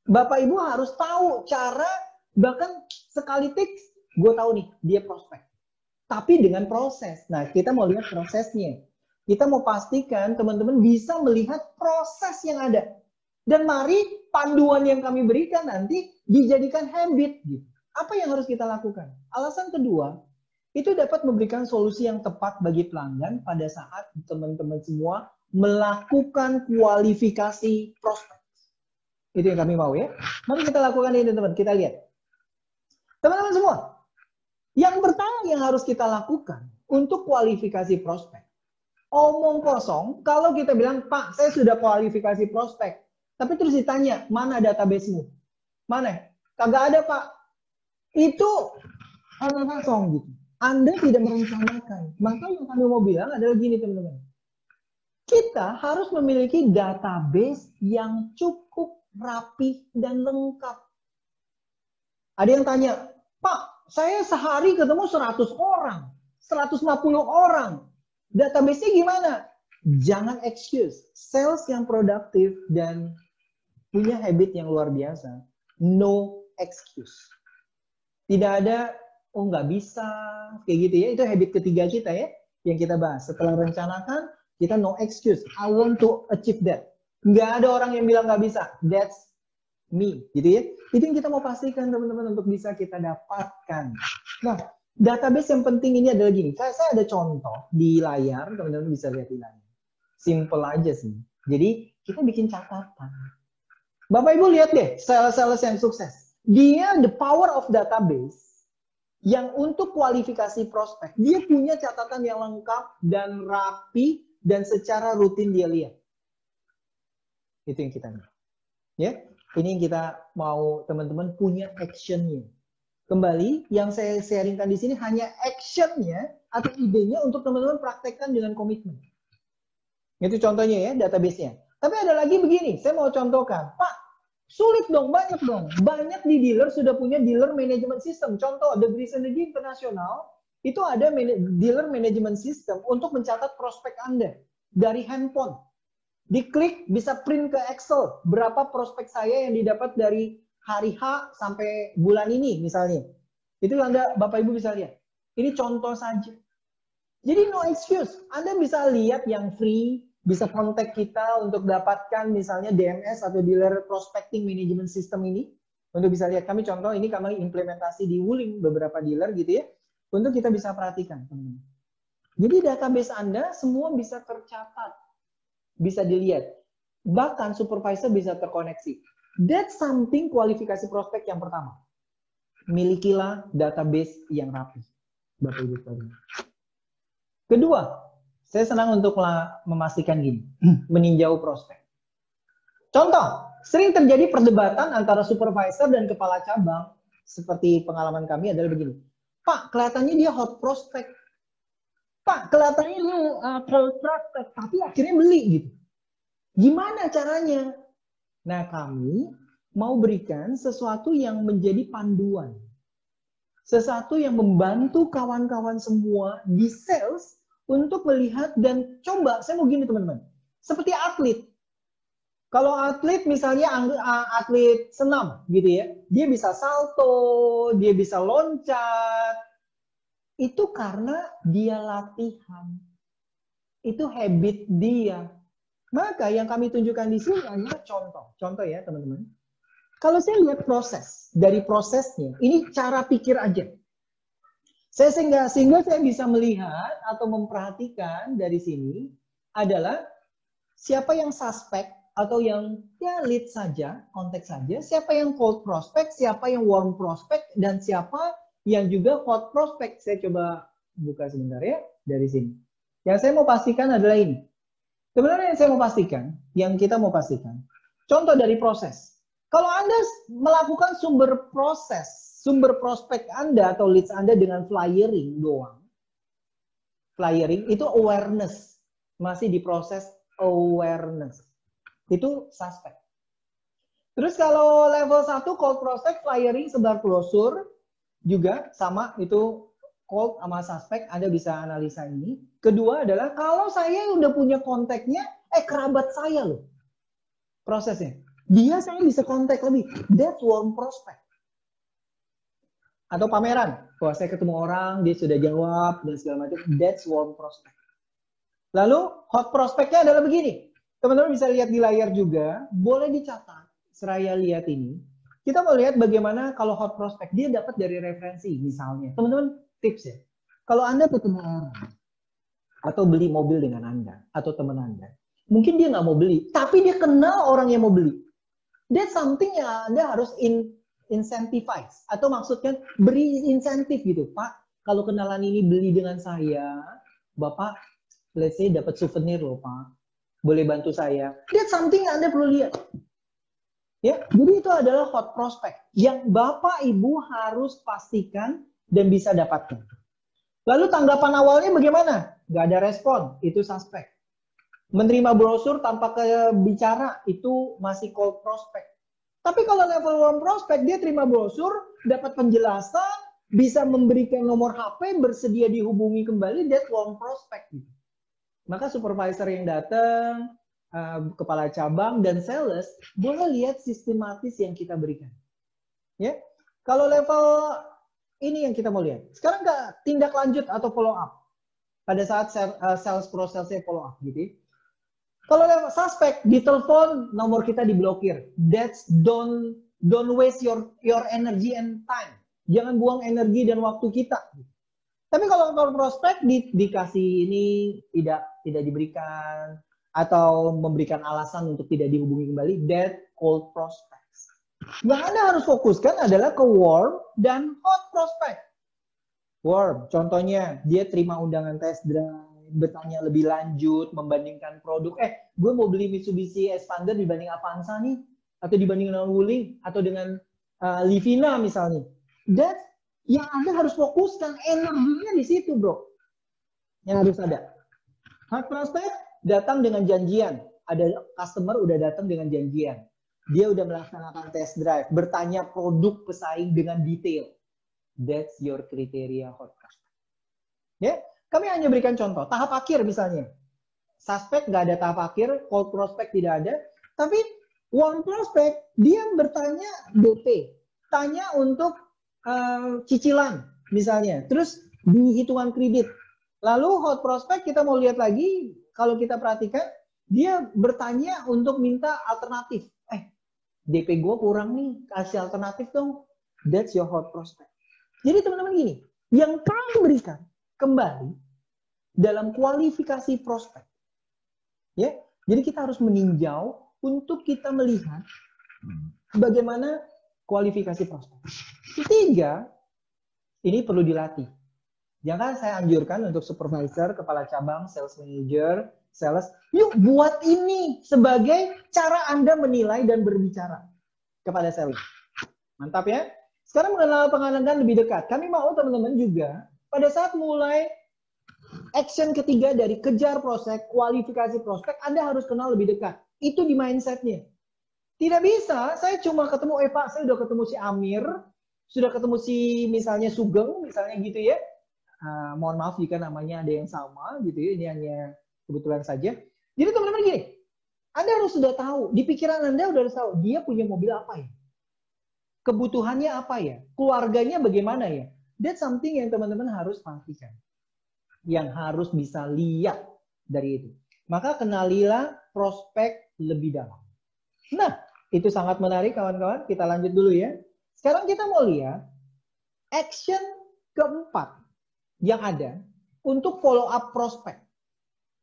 Bapak Ibu harus tahu cara, bahkan sekali tips, gue tahu nih, dia prospek. Tapi dengan proses. Nah, kita mau lihat prosesnya. Kita mau pastikan teman-teman bisa melihat proses yang ada. Dan mari panduan yang kami berikan nanti dijadikan habit. Apa yang harus kita lakukan? Alasan kedua, itu dapat memberikan solusi yang tepat bagi pelanggan pada saat teman-teman semua melakukan kualifikasi prospek. Itu yang kami mau ya. Mari kita lakukan ini teman-teman. Kita lihat. Teman-teman semua. Yang pertama yang harus kita lakukan untuk kualifikasi prospek. Omong kosong. Kalau kita bilang, Pak, saya sudah kualifikasi prospek. Tapi terus ditanya, mana database-mu? Mana? Kagak ada, Pak. Itu omong kosong gitu. Anda tidak merencanakan. Maka yang kami mau bilang adalah gini teman-teman. Kita harus memiliki database yang cukup rapi dan lengkap. Ada yang tanya, Pak, saya sehari ketemu 100 orang, 150 orang. Database-nya gimana? Jangan excuse. Sales yang produktif dan punya habit yang luar biasa. No excuse. Tidak ada, oh nggak bisa, kayak gitu ya. Itu habit ketiga kita ya, yang kita bahas. Setelah rencanakan, kita no excuse. I want to achieve that. Nggak ada orang yang bilang nggak bisa. That's me, gitu ya. Itu yang kita mau pastikan teman-teman untuk bisa kita dapatkan. Nah, database yang penting ini adalah gini. Saya ada contoh di layar, teman-teman bisa lihat di layar. Simple aja sih. Jadi kita bikin catatan. Bapak Ibu lihat deh, sales-sales yang sukses. Dia the power of database yang untuk kualifikasi prospek. Dia punya catatan yang lengkap dan rapi dan secara rutin dia lihat. Itu yang kita lihat. Ya, ini yang kita mau teman-teman punya actionnya. Kembali, yang saya sharingkan di sini hanya actionnya atau idenya untuk teman-teman praktekkan dengan komitmen. Itu contohnya ya, database-nya. Tapi ada lagi begini, saya mau contohkan. Pak, sulit dong, banyak dong. Banyak di dealer sudah punya dealer management system. Contoh, The Breeze Energy International, itu ada dealer management system untuk mencatat prospek Anda dari handphone. Diklik, bisa print ke Excel. Berapa prospek saya yang didapat dari hari H sampai bulan ini misalnya. Itu Anda, Bapak Ibu bisa lihat. Ini contoh saja. Jadi no excuse. Anda bisa lihat yang free, bisa kontak kita untuk dapatkan misalnya DMS atau Dealer Prospecting Management System ini. Untuk bisa lihat, kami contoh ini kami implementasi di Wuling beberapa dealer gitu ya. Untuk kita bisa perhatikan. Jadi database Anda semua bisa tercatat. Bisa dilihat. Bahkan supervisor bisa terkoneksi. That's something kualifikasi prospek yang pertama. Milikilah database yang rapi. Bapak Ibu sekalian. Kedua, saya senang untuk memastikan gini, meninjau prospek. Contoh, sering terjadi perdebatan antara supervisor dan kepala cabang, seperti pengalaman kami adalah begini. Pak, kelihatannya dia hot prospect. Pak, kelihatannya dia cold prospect, tapi akhirnya beli gitu. Gimana caranya? Nah, kami mau berikan sesuatu yang menjadi panduan. Sesuatu yang membantu kawan-kawan semua di sales untuk melihat dan coba, saya mau gini teman-teman. Seperti atlet. Kalau atlet misalnya atlet senam gitu ya. Dia bisa salto, dia bisa loncat. Itu karena dia latihan. Itu habit dia. Maka yang kami tunjukkan di sini hanya contoh. Contoh ya teman-teman. Kalau saya lihat proses, dari prosesnya, ini cara pikir aja. Sehingga saya bisa melihat atau memperhatikan dari sini adalah siapa yang suspek atau yang ya lead saja, konteks saja, siapa yang cold prospect, siapa yang warm prospect, dan siapa yang juga hot prospect. Saya coba buka sebentar ya dari sini. Yang saya mau pastikan adalah ini. Sebenarnya yang saya mau pastikan, yang kita mau pastikan, contoh dari proses. Kalau Anda melakukan sumber prospek Anda atau leads Anda dengan flyering doang, flyering itu awareness, masih di proses awareness. Itu suspek. Terus kalau level 1 cold prospect, flyering, sebar brosur, juga sama, itu cold sama suspek, Anda bisa analisa ini. Kedua adalah kalau saya udah punya kontaknya, kerabat saya loh. Prosesnya. Dia saya bisa kontak lebih. That's warm prospect. Atau pameran. Wah, saya ketemu orang, dia sudah jawab, dan segala macam. That's warm prospect. Lalu, hot prospectnya adalah begini. Teman-teman bisa lihat di layar juga. Boleh dicatat. Seraya lihat ini. Kita mau lihat bagaimana kalau hot prospect. Dia dapat dari referensi misalnya. Teman-teman, tips ya. Kalau Anda ketemu orang atau beli mobil dengan Anda atau teman Anda, mungkin dia nggak mau beli, tapi dia kenal orang yang mau beli. That's something yang Anda harus incentivize atau maksudnya beri insentif gitu, Pak. Kalau kenalan ini beli dengan saya, Bapak, let's say dapat souvenir loh, Pak. Boleh bantu saya. That's something yang Anda perlu lihat. Ya, jadi itu adalah hot prospect yang Bapak Ibu harus pastikan dan bisa dapatkan. Lalu tanggapan awalnya bagaimana? Gak ada respon, itu suspek. Menerima brosur tanpa bicara, itu masih cold prospect. Tapi kalau level warm prospect, dia terima brosur, dapat penjelasan, bisa memberikan nomor HP, bersedia dihubungi kembali, that's warm prospect. Maka supervisor yang datang, kepala cabang, dan sales, boleh lihat sistematis yang kita berikan. Ya, kalau level ini yang kita mau lihat. Sekarang nggak tindak lanjut atau follow up pada saat sales process-nya follow up gitu. Kalau level suspek ditelepon, nomor kita diblokir. That's don't waste your energy and time. Jangan buang energi dan waktu kita. Tapi kalau prospek dikasih ini tidak diberikan, atau memberikan alasan untuk tidak dihubungi kembali, that cold prospects. Yang Anda harus fokuskan adalah ke warm dan hot prospect. Warm, contohnya dia terima undangan test drive, bertanya lebih lanjut, membandingkan produk. Gue mau beli Mitsubishi Xpander dibanding Avanza nih, atau dibanding dengan Wuling, atau dengan Livina misalnya. That's yang Anda harus fokuskan, energinya di situ, bro. Yang harus ada. Hot prospect datang dengan janjian. Ada customer udah datang dengan janjian. Dia udah melaksanakan test drive, bertanya produk pesaing dengan detail. That's your criteria hot prospect. Ya, kami hanya berikan contoh. Tahap akhir misalnya. Suspect nggak ada tahap akhir, cold prospect tidak ada. Tapi warm prospect, dia bertanya DP. Tanya untuk cicilan misalnya. Terus di hitungan kredit. Lalu hot prospect kita mau lihat lagi, kalau kita perhatikan, dia bertanya untuk minta alternatif. DP gue kurang nih, kasih alternatif dong. That's your hot prospect. Jadi teman-teman gini, yang kami berikan kembali dalam kualifikasi prospek. Ya, jadi kita harus meninjau untuk kita melihat bagaimana kualifikasi prospek. Ketiga, ini perlu dilatih. Jangan saya anjurkan untuk supervisor, kepala cabang, sales manager, sales, yuk buat ini sebagai cara Anda menilai dan berbicara kepada sales. Mantap ya. Sekarang mengenal pengalaman lebih dekat. Kami mau teman-teman juga pada saat mulai action ketiga dari kejar prospek, kualifikasi prospek, Anda harus kenal lebih dekat. Itu di mindsetnya. Tidak bisa, saya cuma ketemu, Pak, saya udah ketemu si Amir, sudah ketemu si misalnya Sugeng, misalnya gitu ya. Mohon maaf jika namanya ada yang sama gitu ya, ini hanya kebetulan saja. Jadi teman-teman gini, Anda harus sudah tahu, di pikiran Anda udah harus tahu, dia punya mobil apa ya? Kebutuhannya apa ya? Keluarganya bagaimana ya? That's something yang teman-teman harus perhatikan. Yang harus bisa lihat dari itu. Maka kenalilah prospek lebih dalam. Nah, itu sangat menarik kawan-kawan. Kita lanjut dulu ya. Sekarang kita mau lihat action keempat yang ada untuk follow up prospek.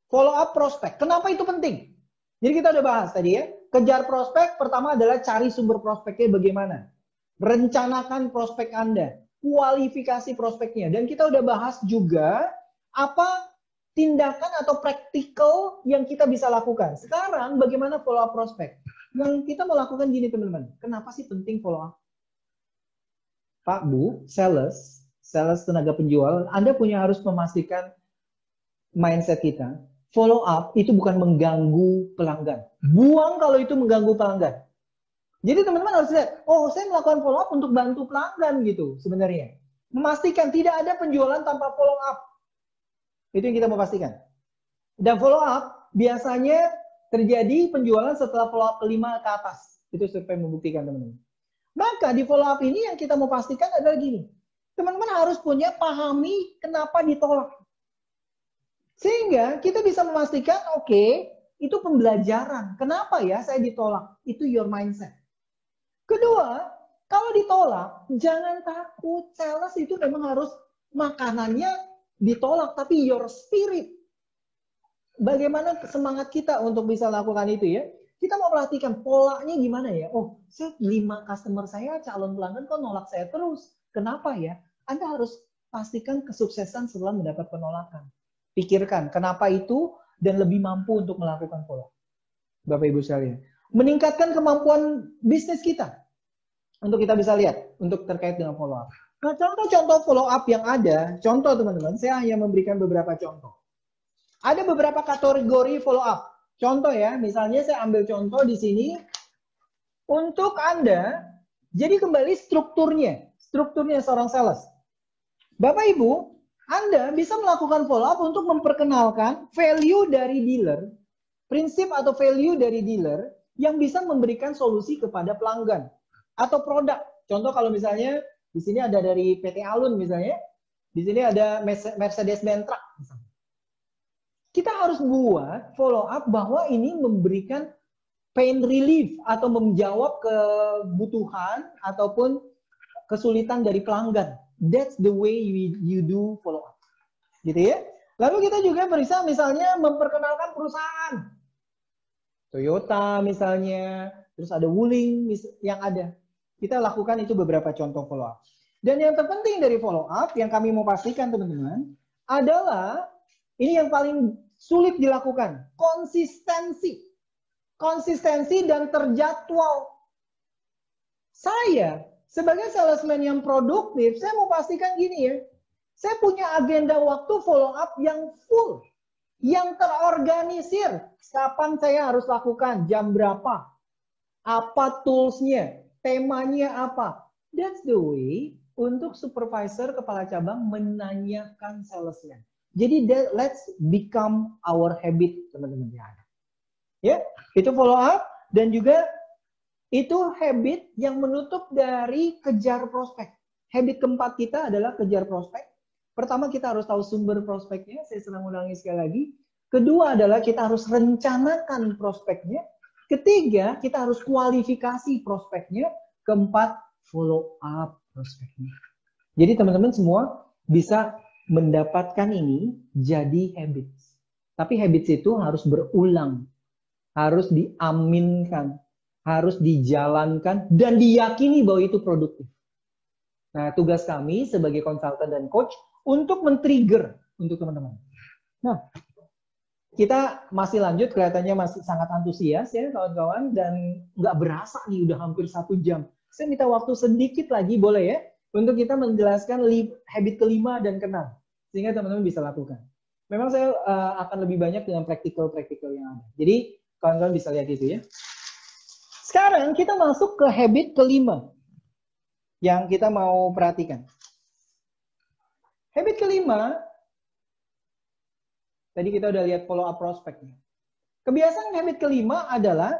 Follow up prospek. Kenapa itu penting? Jadi kita udah bahas tadi ya. Kejar prospek pertama adalah cari sumber prospeknya bagaimana. Rencanakan prospek Anda. Kualifikasi prospeknya. Dan kita udah bahas juga apa tindakan atau praktikal yang kita bisa lakukan. Sekarang bagaimana follow up prospek? Yang kita mau lakukan gini teman-teman. Kenapa sih penting follow up? Pak, Bu, sales tenaga penjual, Anda harus memastikan mindset kita. Follow up itu bukan mengganggu pelanggan. Buang kalau itu mengganggu pelanggan. Jadi teman-teman harus lihat, oh saya melakukan follow up untuk bantu pelanggan gitu sebenarnya. Memastikan tidak ada penjualan tanpa follow up. Itu yang kita mau pastikan. Dan follow up biasanya terjadi penjualan setelah follow up 5 ke atas. Itu survei membuktikan teman-teman. Maka di follow up ini yang kita mau pastikan adalah gini. Teman-teman harus punya pahami kenapa ditolak. Sehingga kita bisa memastikan, oke, itu pembelajaran. Kenapa ya saya ditolak? Itu your mindset. Kedua, kalau ditolak, jangan takut. Sales itu memang harus makanannya ditolak, tapi your spirit. Bagaimana semangat kita untuk bisa lakukan itu ya? Kita mau perhatikan polanya gimana ya? Oh, 5 customer saya, calon pelanggan kok nolak saya terus. Kenapa ya? Anda harus pastikan kesuksesan setelah mendapat penolakan. Pikirkan kenapa itu dan lebih mampu untuk melakukan follow up. Bapak Ibu sekalian. Meningkatkan kemampuan bisnis kita. Untuk kita bisa lihat. Untuk terkait dengan follow up. Nah, contoh-contoh follow up yang ada. Contoh teman-teman. Saya hanya memberikan beberapa contoh. Ada beberapa kategori follow up. Contoh ya. Misalnya saya ambil contoh di sini. Untuk Anda. Jadi kembali strukturnya. Strukturnya seorang sales. Bapak Ibu, Anda bisa melakukan follow up untuk memperkenalkan value dari dealer, prinsip atau value dari dealer yang bisa memberikan solusi kepada pelanggan atau produk. Contoh kalau misalnya di sini ada dari PT Alun misalnya, di sini ada Mercedes-Benz Truck misalnya. Kita harus buat follow up bahwa ini memberikan pain relief atau menjawab kebutuhan ataupun kesulitan dari pelanggan. That's the way you do follow up. Gitu ya. Lalu kita juga bisa misalnya memperkenalkan perusahaan. Toyota misalnya, terus ada Wuling yang ada. Kita lakukan itu beberapa contoh follow up. Dan yang terpenting dari follow up yang kami mau pastikan teman-teman adalah ini yang paling sulit dilakukan, konsistensi. Konsistensi dan terjadwal. Saya sebagai salesman yang produktif, saya mau pastikan gini ya. Saya punya agenda waktu follow up yang full. Yang terorganisir. Kapan saya harus lakukan, jam berapa, apa toolsnya, temanya apa. That's the way untuk supervisor kepala cabang menanyakan salesman. Jadi let's become our habit, teman-teman. Ya, itu follow up dan juga itu habit yang menutup dari kejar prospek. Habit keempat kita adalah kejar prospek. Pertama, kita harus tahu sumber prospeknya. Saya sering ulangi sekali lagi. Kedua adalah kita harus rencanakan prospeknya. Ketiga, kita harus kualifikasi prospeknya. Keempat, follow up prospeknya. Jadi teman-teman semua bisa mendapatkan ini jadi habits. Tapi habits itu harus berulang. Harus diaminkan. Harus dijalankan. Dan diyakini bahwa itu produktif. Nah, tugas kami sebagai konsultan dan coach untuk men-trigger untuk teman-teman. Nah, kita masih lanjut, kelihatannya masih sangat antusias ya kawan-kawan, dan nggak berasa nih udah hampir 1 jam. Saya minta waktu sedikit lagi boleh ya, untuk kita menjelaskan habit kelima dan keenam, sehingga teman-teman bisa lakukan. Memang saya akan lebih banyak dengan praktikal-praktikal yang ada. Jadi kawan-kawan bisa lihat itu ya. Sekarang kita masuk ke habit kelima yang kita mau perhatikan. Habit kelima, tadi kita udah lihat follow up prospeknya. Kebiasaan habit kelima adalah,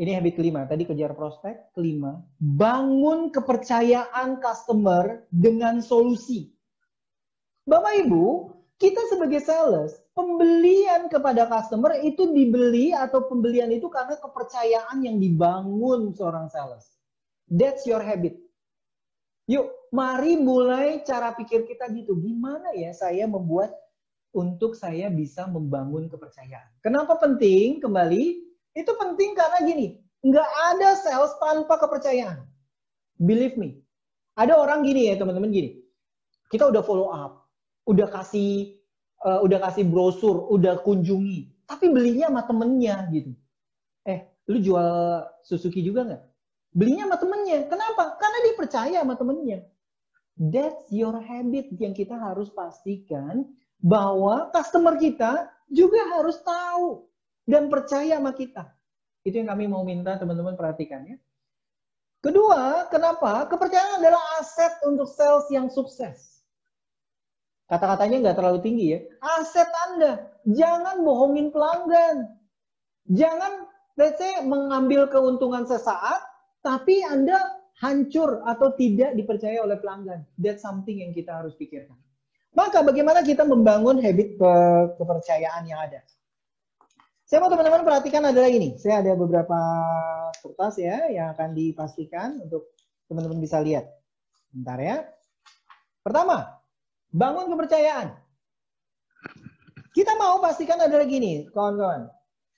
ini habit kelima, tadi kejar prospek. Kelima, bangun kepercayaan customer dengan solusi. Bapak Ibu, kita sebagai sales, pembelian kepada customer itu dibeli atau pembelian itu karena kepercayaan yang dibangun seorang sales. That's your habit. Yuk, mari mulai cara pikir kita gitu. Gimana ya saya membuat untuk saya bisa membangun kepercayaan. Kenapa penting? Kembali, itu penting karena gini, nggak ada sales tanpa kepercayaan. Believe me. Ada orang gini ya teman-teman gini. Kita udah follow up, udah kasih brosur, udah kunjungi, tapi belinya sama temennya gitu. Lu jual Suzuki juga nggak? Belinya sama temennya. Kenapa? Karena dia percaya sama temennya. That's your habit yang kita harus pastikan bahwa customer kita juga harus tahu dan percaya sama kita. Itu yang kami mau minta teman-teman perhatikan ya. Kedua, kenapa? Kepercayaan adalah aset untuk sales yang sukses. Kata-katanya nggak terlalu tinggi ya. Aset Anda. Jangan bohongin pelanggan. Jangan, let's say, mengambil keuntungan sesaat, tapi Anda hancur atau tidak dipercaya oleh pelanggan. That's something yang kita harus pikirkan. Maka bagaimana kita membangun habit kepercayaan yang ada? Saya mau teman-teman perhatikan adalah ini. Saya ada beberapa kertas ya yang akan dipastikan untuk teman-teman bisa lihat. Bentar ya. Pertama, bangun kepercayaan. Kita mau pastikan adalah gini, kawan-kawan.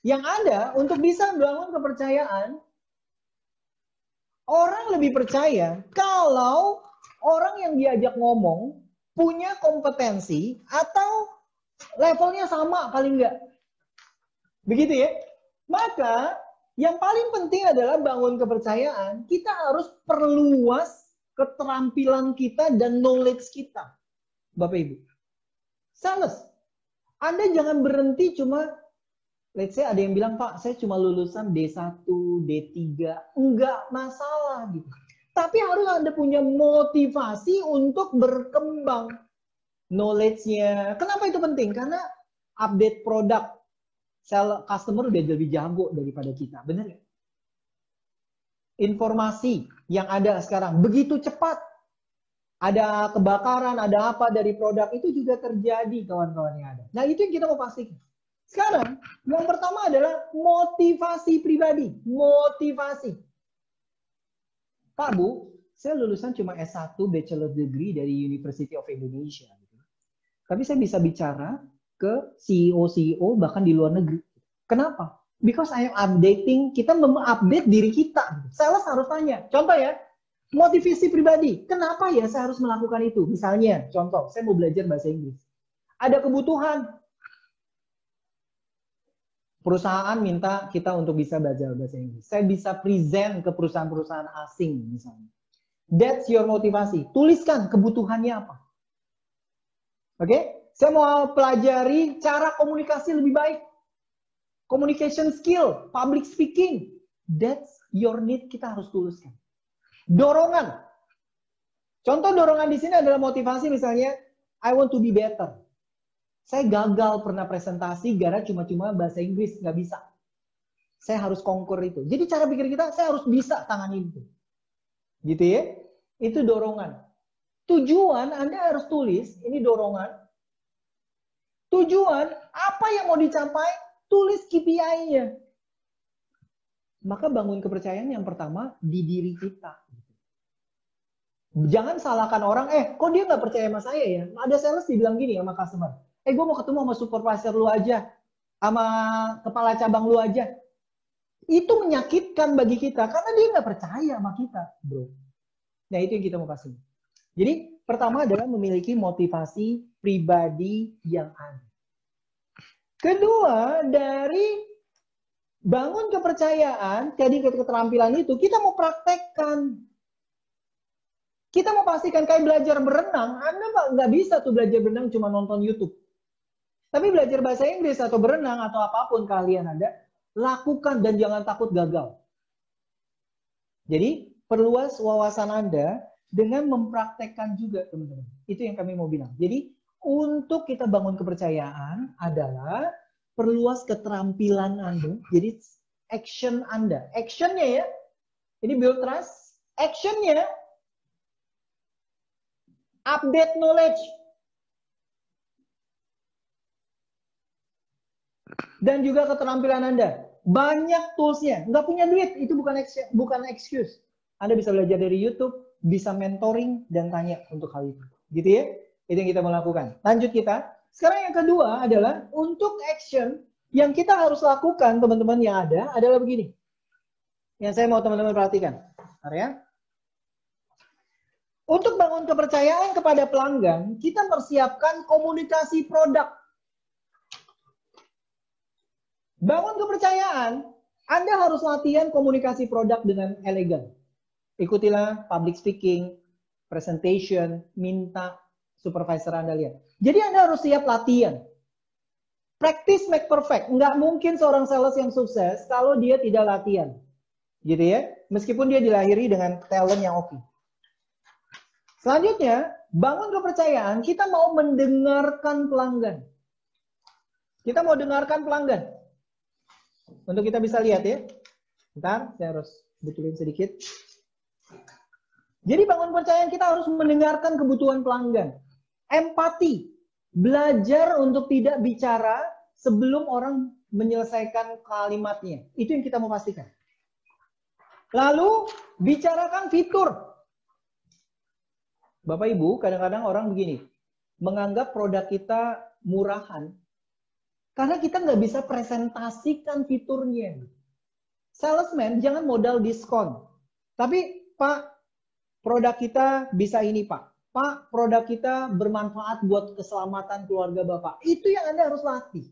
Yang ada untuk bisa membangun kepercayaan, orang lebih percaya kalau orang yang diajak ngomong punya kompetensi atau levelnya sama paling enggak. Begitu ya. Maka yang paling penting adalah bangun kepercayaan. Kita harus perluas keterampilan kita dan knowledge kita. Bapak Ibu. Sales. Anda jangan berhenti cuma, let's say ada yang bilang, Pak, saya cuma lulusan D1, D3. Enggak masalah gitu. Tapi harus Anda punya motivasi untuk berkembang knowledge-nya. Kenapa itu penting? Karena update produk, customer udah lebih jago daripada kita. Benar nggak? Informasi yang ada sekarang begitu cepat. Ada kebakaran, ada apa dari produk, itu juga terjadi kawan-kawan yang ada. Nah, itu yang kita mau pastikan. Sekarang, yang pertama adalah motivasi pribadi. Motivasi. Pak, Bu, saya lulusan cuma S1 Bachelor Degree dari University of Indonesia. Tapi saya bisa bicara ke CEO-CEO bahkan di luar negeri. Kenapa? Because I am updating, kita mengupdate diri kita. Sales harus tanya. Contoh ya, motivasi pribadi. Kenapa ya saya harus melakukan itu? Misalnya, contoh, saya mau belajar bahasa Inggris. Ada kebutuhan. Perusahaan minta kita untuk bisa belajar bahasa Inggris. Saya bisa present ke perusahaan-perusahaan asing misalnya. That's your motivasi. Tuliskan kebutuhannya apa. Oke? Saya mau pelajari cara komunikasi lebih baik. Communication skill, public speaking. That's your need, kita harus tuliskan. Dorongan. Contoh dorongan di sini adalah motivasi misalnya, I want to be better. Saya gagal pernah presentasi gara cuma-cuma bahasa Inggris, nggak bisa. Saya harus conquer itu. Jadi cara pikir kita, saya harus bisa tangani itu. Gitu ya. Itu dorongan. Tujuan Anda harus tulis, ini dorongan. Tujuan, apa yang mau dicapai? Tulis KPI-nya. Maka bangun kepercayaan yang pertama di diri kita. Jangan salahkan orang, kok dia nggak percaya sama saya ya? Ada sales dibilang gini sama customer, gue mau ketemu sama supervisor lu aja, sama kepala cabang lu aja. Itu menyakitkan bagi kita, karena dia nggak percaya sama kita, bro. Nah, itu yang kita mau kasih. Jadi, pertama adalah memiliki motivasi pribadi yang ada. Kedua, dari bangun kepercayaan, jadi keterampilan itu, kita mau praktekkan. Kita mau pastikan kayak belajar berenang, Anda nggak bisa tuh belajar berenang cuma nonton YouTube. Tapi belajar bahasa Inggris atau berenang atau apapun kalian ada, lakukan dan jangan takut gagal. Jadi, perluas wawasan Anda dengan mempraktekkan juga, teman-teman. Itu yang kami mau bilang. Jadi, untuk kita bangun kepercayaan adalah perluas keterampilan Anda. Jadi action Anda. Actionnya ya. Ini build trust. Actionnya update knowledge. Dan juga keterampilan Anda. Banyak toolsnya. Nggak punya duit, itu bukan excuse. Anda bisa belajar dari YouTube, bisa mentoring, dan tanya untuk hal itu. Gitu ya. Itu yang kita mau lakukan. Lanjut kita. Sekarang yang kedua adalah untuk action yang kita harus lakukan, teman-teman yang ada, adalah begini. Yang saya mau teman-teman perhatikan. Bentar ya. Untuk bangun kepercayaan kepada pelanggan, kita persiapkan komunikasi produk. Bangun kepercayaan, Anda harus latihan komunikasi produk dengan elegan. Ikutilah public speaking, presentation, minta supervisor Anda lihat. Jadi Anda harus siap latihan. Practice make perfect. Nggak mungkin seorang sales yang sukses kalau dia tidak latihan. Gitu ya. Meskipun dia dilahiri dengan talent yang oke. Selanjutnya, bangun kepercayaan. Kita mau mendengarkan pelanggan. Kita mau dengarkan pelanggan. Untuk kita bisa lihat ya. Bentar, saya harus betulin sedikit. Jadi bangun kepercayaan kita harus mendengarkan kebutuhan pelanggan. Empati. Belajar untuk tidak bicara sebelum orang menyelesaikan kalimatnya. Itu yang kita mau pastikan. Lalu, bicarakan fitur. Bapak Ibu, kadang-kadang orang begini. Menganggap produk kita murahan. Karena kita nggak bisa presentasikan fiturnya. Salesman jangan modal diskon. Tapi, Pak, produk kita bisa ini, Pak. Pak, produk kita bermanfaat buat keselamatan keluarga Bapak. Itu yang Anda harus latih.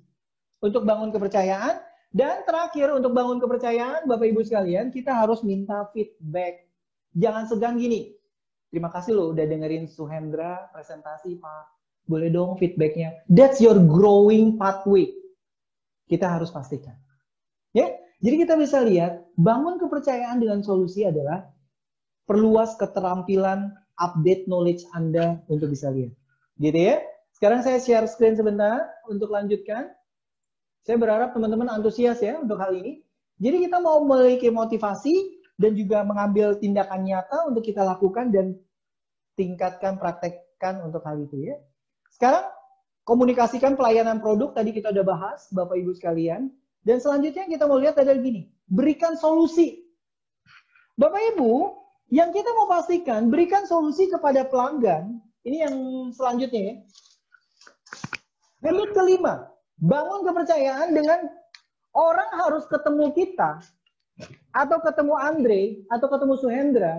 Untuk bangun kepercayaan. Dan terakhir, untuk bangun kepercayaan, Bapak Ibu sekalian, kita harus minta feedback. Jangan segan gini. Terima kasih loh udah dengerin Suhendra presentasi, Pak. Boleh dong feedbacknya. That's your growing pathway. Kita harus pastikan. Ya, jadi kita bisa lihat, bangun kepercayaan dengan solusi adalah perluas keterampilan update knowledge Anda untuk bisa lihat. Gitu ya. Sekarang saya share screen sebentar untuk lanjutkan. Saya berharap teman-teman antusias ya untuk hal ini. Jadi kita mau memiliki motivasi dan juga mengambil tindakan nyata untuk kita lakukan dan tingkatkan, praktekkan untuk hal itu ya. Sekarang komunikasikan pelayanan produk, tadi kita udah bahas Bapak Ibu sekalian. Dan selanjutnya kita mau lihat adalah gini, berikan solusi. Bapak Ibu, yang kita mau pastikan, berikan solusi kepada pelanggan. Ini yang selanjutnya ya. Yang kelima, bangun kepercayaan dengan Orang harus ketemu kita, atau ketemu Andre, atau ketemu Suhendra,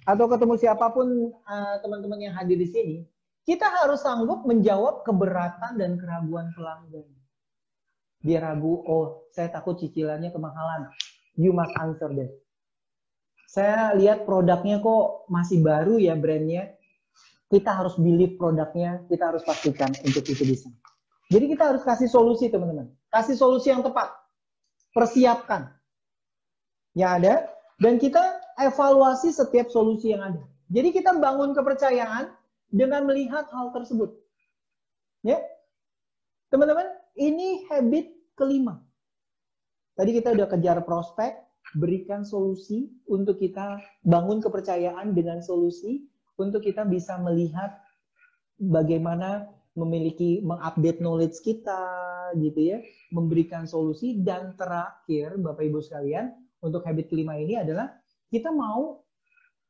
atau ketemu siapapun teman-teman yang hadir di sini, kita harus sanggup menjawab keberatan dan keraguan pelanggan. Dia ragu, oh saya takut cicilannya kemahalan. You must answer that. Saya lihat produknya kok masih baru ya brandnya. Kita harus believe produknya, kita harus pastikan untuk itu bisa. Jadi kita harus kasih solusi teman-teman. Kasih solusi yang tepat. Persiapkan yang ada. Dan kita evaluasi setiap solusi yang ada. Jadi kita bangun kepercayaan dengan melihat hal tersebut. Ya, teman-teman, ini habit kelima. Tadi kita udah kejar prospek, berikan solusi untuk kita bangun kepercayaan dengan solusi untuk kita bisa melihat bagaimana mengupdate knowledge kita gitu ya, memberikan solusi. Dan terakhir Bapak Ibu sekalian, untuk habit kelima ini adalah kita mau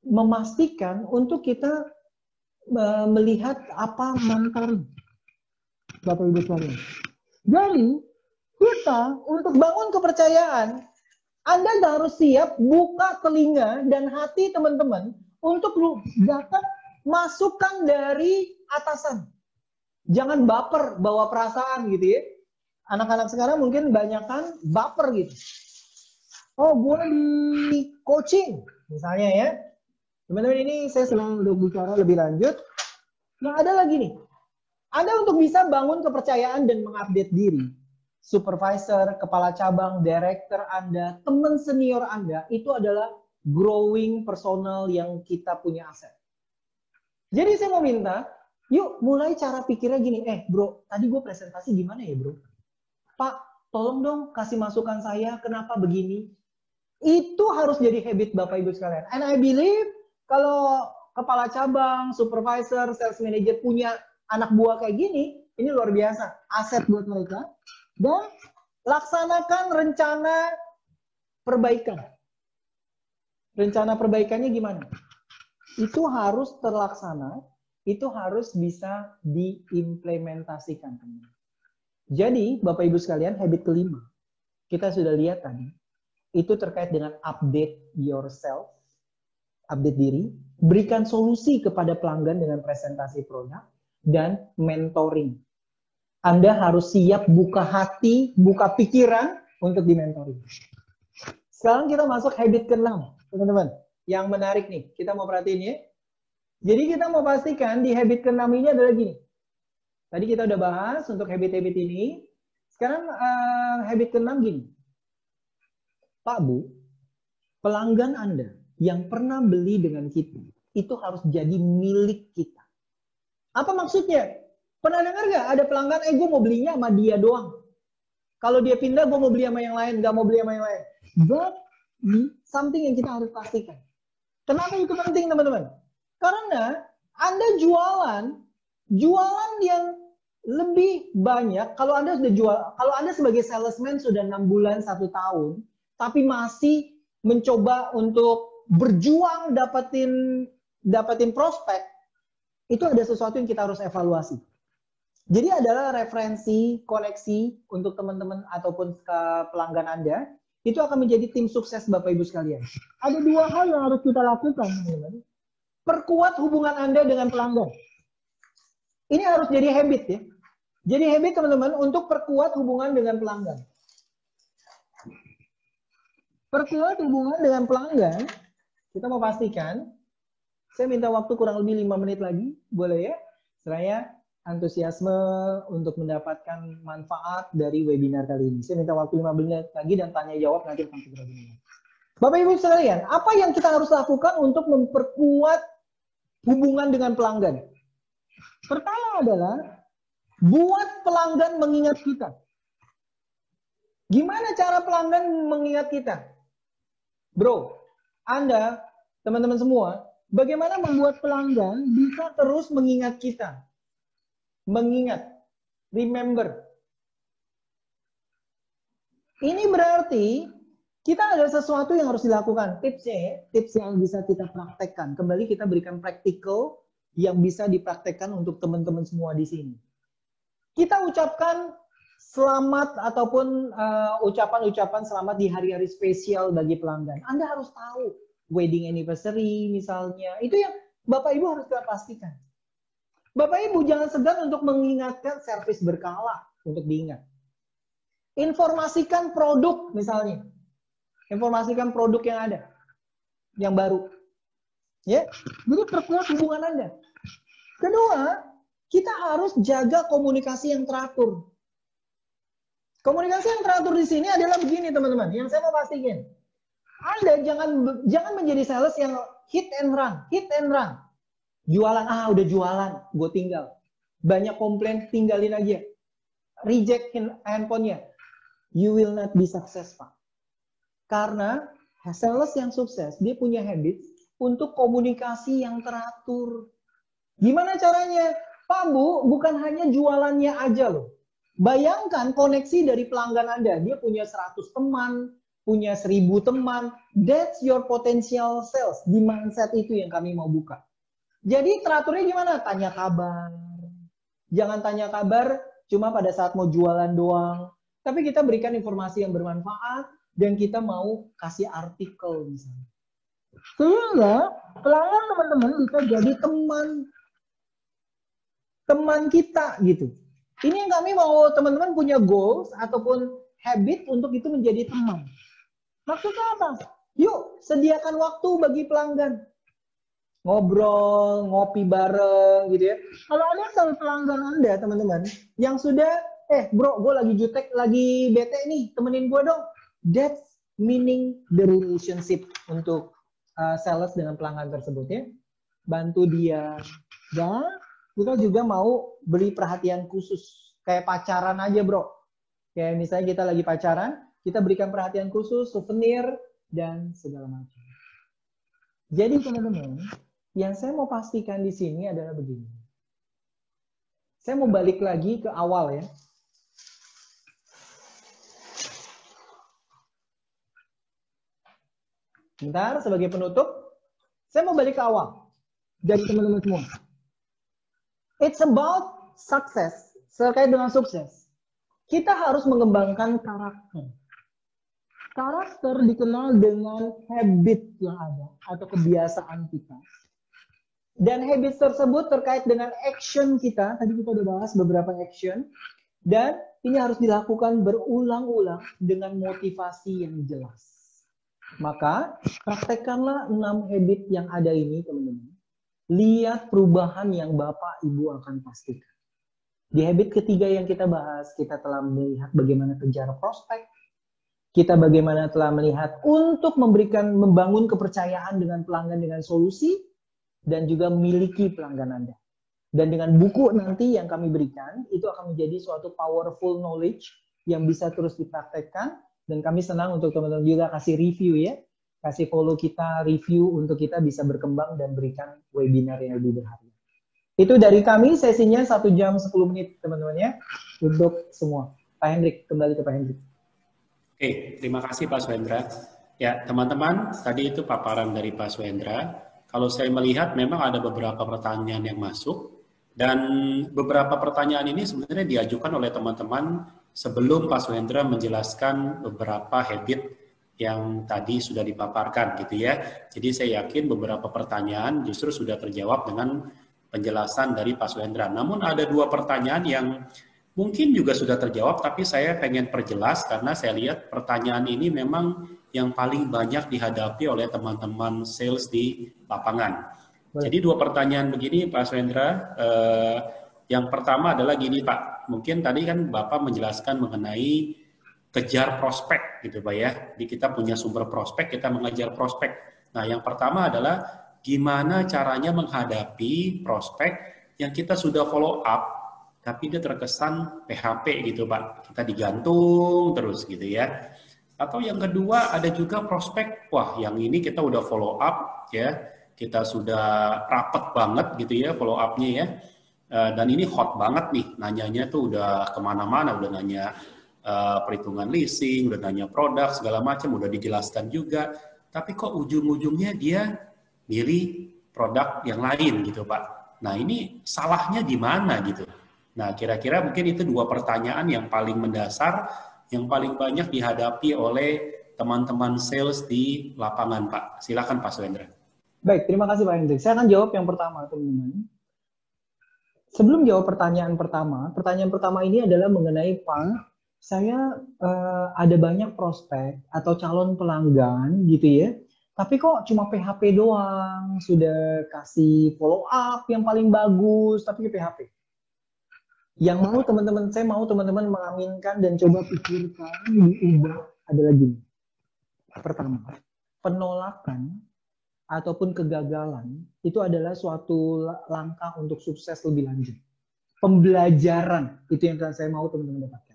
memastikan untuk kita melihat apa mentoring Bapak Ibu sekalian. Jadi kita untuk bangun kepercayaan, Anda harus siap buka telinga dan hati teman-teman untuk dapat masukan dari atasan. Jangan baper, bawa perasaan gitu ya. Anak-anak sekarang mungkin banyakan baper gitu. Oh, gue di coaching misalnya ya. Teman-teman, ini saya sedang bicara lebih lanjut. Nah, ada lagi nih. Anda untuk bisa bangun kepercayaan dan mengupdate diri. Supervisor, kepala cabang, director Anda, teman senior Anda, itu adalah growing personal yang kita punya aset. Jadi saya mau minta, yuk mulai cara pikirnya gini. Bro, tadi gue presentasi gimana ya bro? Pak, tolong dong kasih masukan saya, kenapa begini? Itu harus jadi habit Bapak Ibu sekalian. And I believe kalau kepala cabang, supervisor, sales manager punya anak buah kayak gini, ini luar biasa. Aset buat mereka. Dan laksanakan rencana perbaikan. Rencana perbaikannya gimana? Itu harus terlaksana, itu harus bisa diimplementasikan. Jadi, Bapak Ibu sekalian, habit kelima, kita sudah lihat tadi, itu terkait dengan update yourself, update diri, berikan solusi kepada pelanggan dengan presentasi produk, dan mentoring. Anda harus siap buka hati, buka pikiran untuk di-mentoring. Sekarang kita masuk habit ke-6, teman-teman. Yang menarik nih, kita mau perhatiin ya. Jadi kita mau pastikan di habit ke-6 ini adalah gini. Tadi kita udah bahas untuk habit-habit ini. Sekarang habit ke-6 gini. Pak Bu, pelanggan Anda yang pernah beli dengan kita, itu harus jadi milik kita. Apa maksudnya? Pernah dengar nggak ada pelanggan, gue mau belinya sama dia doang. Kalau dia pindah, gue mau beli sama yang lain, nggak mau beli sama yang lain. But, something yang kita harus pastikan. Kenapa itu penting, teman-teman? Karena Anda jualan yang lebih banyak. Kalau Anda sudah jual, kalau Anda sebagai salesman sudah 6 bulan, 1 tahun, tapi masih mencoba untuk berjuang dapatin prospek, itu ada sesuatu yang kita harus evaluasi. Jadi adalah referensi, koneksi untuk teman-teman ataupun ke pelanggan Anda, itu akan menjadi tim sukses Bapak Ibu sekalian. Ada 2 hal yang harus kita lakukan, teman-teman. Perkuat hubungan Anda dengan pelanggan. Ini harus jadi habit ya. Jadi habit teman-teman untuk perkuat hubungan dengan pelanggan. Perkuat hubungan dengan pelanggan, kita mau pastikan, saya minta waktu kurang lebih 5 menit lagi, boleh ya? Saya antusiasme untuk mendapatkan manfaat dari webinar kali ini. Saya minta waktu 5 menit lagi dan tanya jawab nanti akan segera dimulai. Bapak Ibu sekalian, apa yang kita harus lakukan untuk memperkuat hubungan dengan pelanggan? Pertama adalah buat pelanggan mengingat kita. Gimana cara pelanggan mengingat kita? Bro, Anda, teman-teman semua, bagaimana membuat pelanggan bisa terus mengingat kita? Mengingat, remember. Ini berarti kita ada sesuatu yang harus dilakukan. Tips yang bisa kita praktekkan. Kembali kita berikan praktikal yang bisa dipraktekkan untuk teman-teman semua di sini. Kita ucapkan selamat ataupun ucapan-ucapan selamat di hari-hari spesial bagi pelanggan. Anda harus tahu wedding anniversary misalnya. Itu yang Bapak Ibu harus kita pastikan. Bapak Ibu jangan segan untuk mengingatkan servis berkala untuk diingat. Informasikan produk misalnya. Informasikan produk yang ada, yang baru. Ya, jadi perkuat hubungan Anda. Kedua, kita harus jaga komunikasi yang teratur. Komunikasi yang teratur di sini adalah begini teman-teman, yang saya mau pastikan. Anda jangan menjadi sales yang hit and run. Jualan, udah jualan, gue tinggal. Banyak komplain, tinggalin aja. Reject handphonenya. You will not be successful. Karena sales yang sukses, dia punya habit untuk komunikasi yang teratur. Gimana caranya? Pak Bu, bukan hanya jualannya aja loh. Bayangkan koneksi dari pelanggan Anda. Dia punya 100 teman, punya 1000 teman. That's your potential sales. Di mindset itu yang kami mau buka. Jadi teraturnya gimana? Tanya kabar. Jangan tanya kabar cuma pada saat mau jualan doang. Tapi kita berikan informasi yang bermanfaat dan kita mau kasih artikel misalnya. Sehingga pelanggan teman-teman bisa jadi teman kita gitu. Ini yang kami mau teman-teman punya goals ataupun habit untuk itu menjadi teman. Maksudnya apa? Yuk, sediakan waktu bagi pelanggan. Ngobrol, ngopi bareng gitu ya. Kalau ada sama pelanggan Anda, teman-teman, yang sudah, bro, gue lagi jutek, lagi bete nih, temenin gue dong. That's meaning the relationship untuk sales dengan pelanggan tersebut ya. Bantu dia. Dan kita juga mau beri perhatian khusus. Kayak pacaran aja bro. Kayak misalnya kita lagi pacaran, kita berikan perhatian khusus, souvenir, dan segala macam. Jadi teman-teman, yang saya mau pastikan di sini adalah begini. Saya mau balik lagi ke awal ya. Bentar, sebagai penutup, saya mau balik ke awal. Dari teman-teman semua. It's about success. Terkait dengan sukses. Kita harus mengembangkan karakter. Karakter dikenal dengan habit yang ada. Atau kebiasaan kita. Dan habit tersebut terkait dengan action kita. Tadi kita udah bahas beberapa action. Dan ini harus dilakukan berulang-ulang dengan motivasi yang jelas. Maka praktekkanlah 6 habit yang ada ini teman-teman. Lihat perubahan yang Bapak Ibu akan pastikan. Di habit ketiga yang kita bahas, kita telah melihat bagaimana kejar prospek. Kita bagaimana telah melihat untuk membangun kepercayaan dengan pelanggan dengan solusi. Dan juga memiliki pelanggan Anda. Dan dengan buku nanti yang kami berikan, itu akan menjadi suatu powerful knowledge yang bisa terus dipraktekkan. Dan kami senang untuk teman-teman juga kasih review ya. Kasih follow kita, review untuk kita bisa berkembang dan berikan webinar yang lebih berharga. Itu dari kami, sesinya 1 jam 10 menit teman-teman ya. Untuk semua. Pak Hendrik, kembali ke Pak Hendrik. Oke, terima kasih Pak Swendra. Ya, teman-teman, tadi itu paparan dari Pak Swendra. Kalau saya melihat memang ada beberapa pertanyaan yang masuk dan beberapa pertanyaan ini sebenarnya diajukan oleh teman-teman sebelum Pak Swendra menjelaskan beberapa habit yang tadi sudah dipaparkan gitu ya. Jadi saya yakin beberapa pertanyaan justru sudah terjawab dengan penjelasan dari Pak Swendra. Namun ada 2 pertanyaan yang mungkin juga sudah terjawab tapi saya pengen perjelas karena saya lihat pertanyaan ini memang yang paling banyak dihadapi oleh teman-teman sales di lapangan. Jadi 2 pertanyaan begini Pak Swendra. Yang pertama adalah gini Pak, mungkin tadi kan Bapak menjelaskan mengenai kejar prospek gitu Pak ya. Jadi kita punya sumber prospek, kita mengejar prospek. Nah yang pertama adalah gimana caranya menghadapi prospek yang kita sudah follow up, tapi dia terkesan PHP gitu Pak. Kita digantung terus gitu ya. Atau yang kedua ada juga prospek, wah yang ini kita udah follow up ya, kita sudah rapet banget gitu ya follow up-nya ya, dan ini hot banget nih, nanyanya tuh udah kemana-mana, udah nanya perhitungan leasing, udah nanya produk segala macam, udah dijelaskan juga, tapi kok ujung-ujungnya dia milih produk yang lain gitu Pak. Nah ini salahnya di mana gitu? Nah, kira-kira mungkin itu dua pertanyaan yang paling mendasar, yang paling banyak dihadapi oleh teman-teman sales di lapangan, Pak. Silakan, Pak Suendra. Baik, terima kasih Pak Hendrik. Saya akan jawab yang pertama, teman-teman. Sebelum jawab pertanyaan pertama ini adalah mengenai Pak, saya ada banyak prospek atau calon pelanggan gitu ya, tapi kok cuma PHP doang, sudah kasih follow up yang paling bagus, tapi PHP. Yang mau teman-teman, saya mau teman-teman mengaminkan dan coba pikirkan, diubah adalah gini. Pertama, penolakan ataupun kegagalan itu adalah suatu langkah untuk sukses lebih lanjut. Pembelajaran itu yang saya mau teman-teman dapatkan.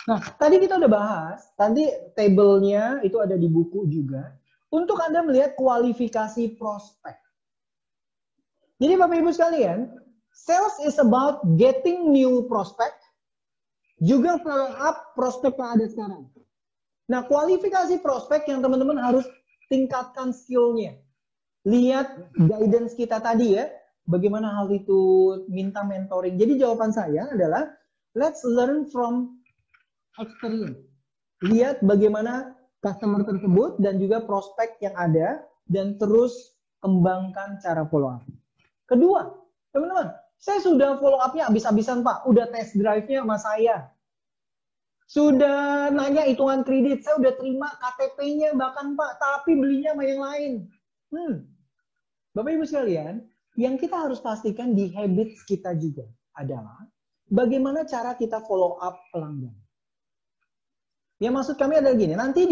Nah, tadi kita udah bahas, tadi tabelnya itu ada di buku juga, untuk Anda melihat kualifikasi prospek. Jadi Bapak Ibu sekalian, sales is about getting new prospect, juga follow up prospek yang ada sekarang. Nah, kualifikasi prospek yang teman-teman harus tingkatkan skill-nya. Lihat guidance kita tadi ya, bagaimana hal itu minta mentoring. Jadi jawaban saya adalah, let's learn from experience. Lihat bagaimana customer tersebut dan juga prospek yang ada, dan terus kembangkan cara follow up. Kedua, teman-teman, saya sudah follow up-nya habis-habisan Pak, udah test drive-nya sama saya. Sudah nanya hitungan kredit, saya udah terima KTP-nya bahkan Pak, tapi belinya sama yang lain. Bapak Ibu sekalian, yang kita harus pastikan di habits kita juga adalah bagaimana cara kita follow up pelanggan. Ya maksud kami adalah gini, nanti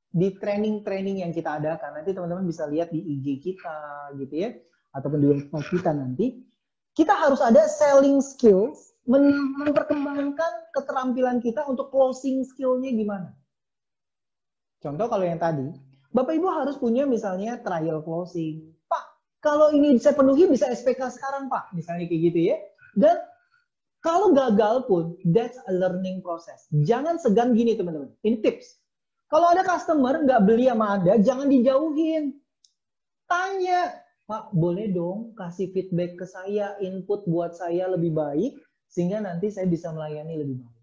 di training-training yang kita adakan, nanti teman-teman bisa lihat di IG kita gitu ya, ataupun di website kita nanti, kita harus ada selling skills, memperkembangkan keterampilan kita untuk closing skill-nya gimana. Contoh kalau yang tadi, Bapak Ibu harus punya misalnya trial closing. Pak, kalau ini saya penuhi bisa SPK sekarang Pak, misalnya kayak gitu ya. Dan kalau gagal pun, that's a learning process. Jangan segan gini teman-teman, ini tips. Kalau ada customer nggak beli sama Anda, jangan dijauhin. Tanya, Pak boleh dong kasih feedback ke saya, input buat saya lebih baik, sehingga nanti saya bisa melayani lebih baik.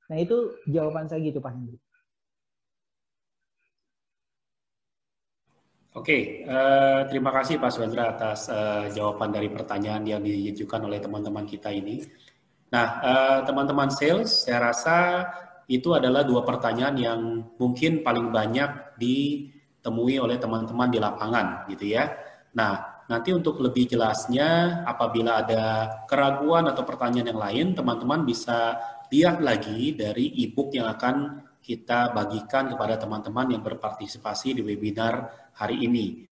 Nah itu jawaban saya gitu Pak Hendrik. Oke, terima kasih Pak Suendra atas jawaban dari pertanyaan yang diajukan oleh teman-teman kita ini. Nah, teman-teman sales, saya rasa itu adalah dua pertanyaan yang mungkin paling banyak ditemui oleh teman-teman di lapangan, gitu ya. Nah, nanti untuk lebih jelasnya, apabila ada keraguan atau pertanyaan yang lain, teman-teman bisa lihat lagi dari e-book yang akan kita bagikan kepada teman-teman yang berpartisipasi di webinar hari ini.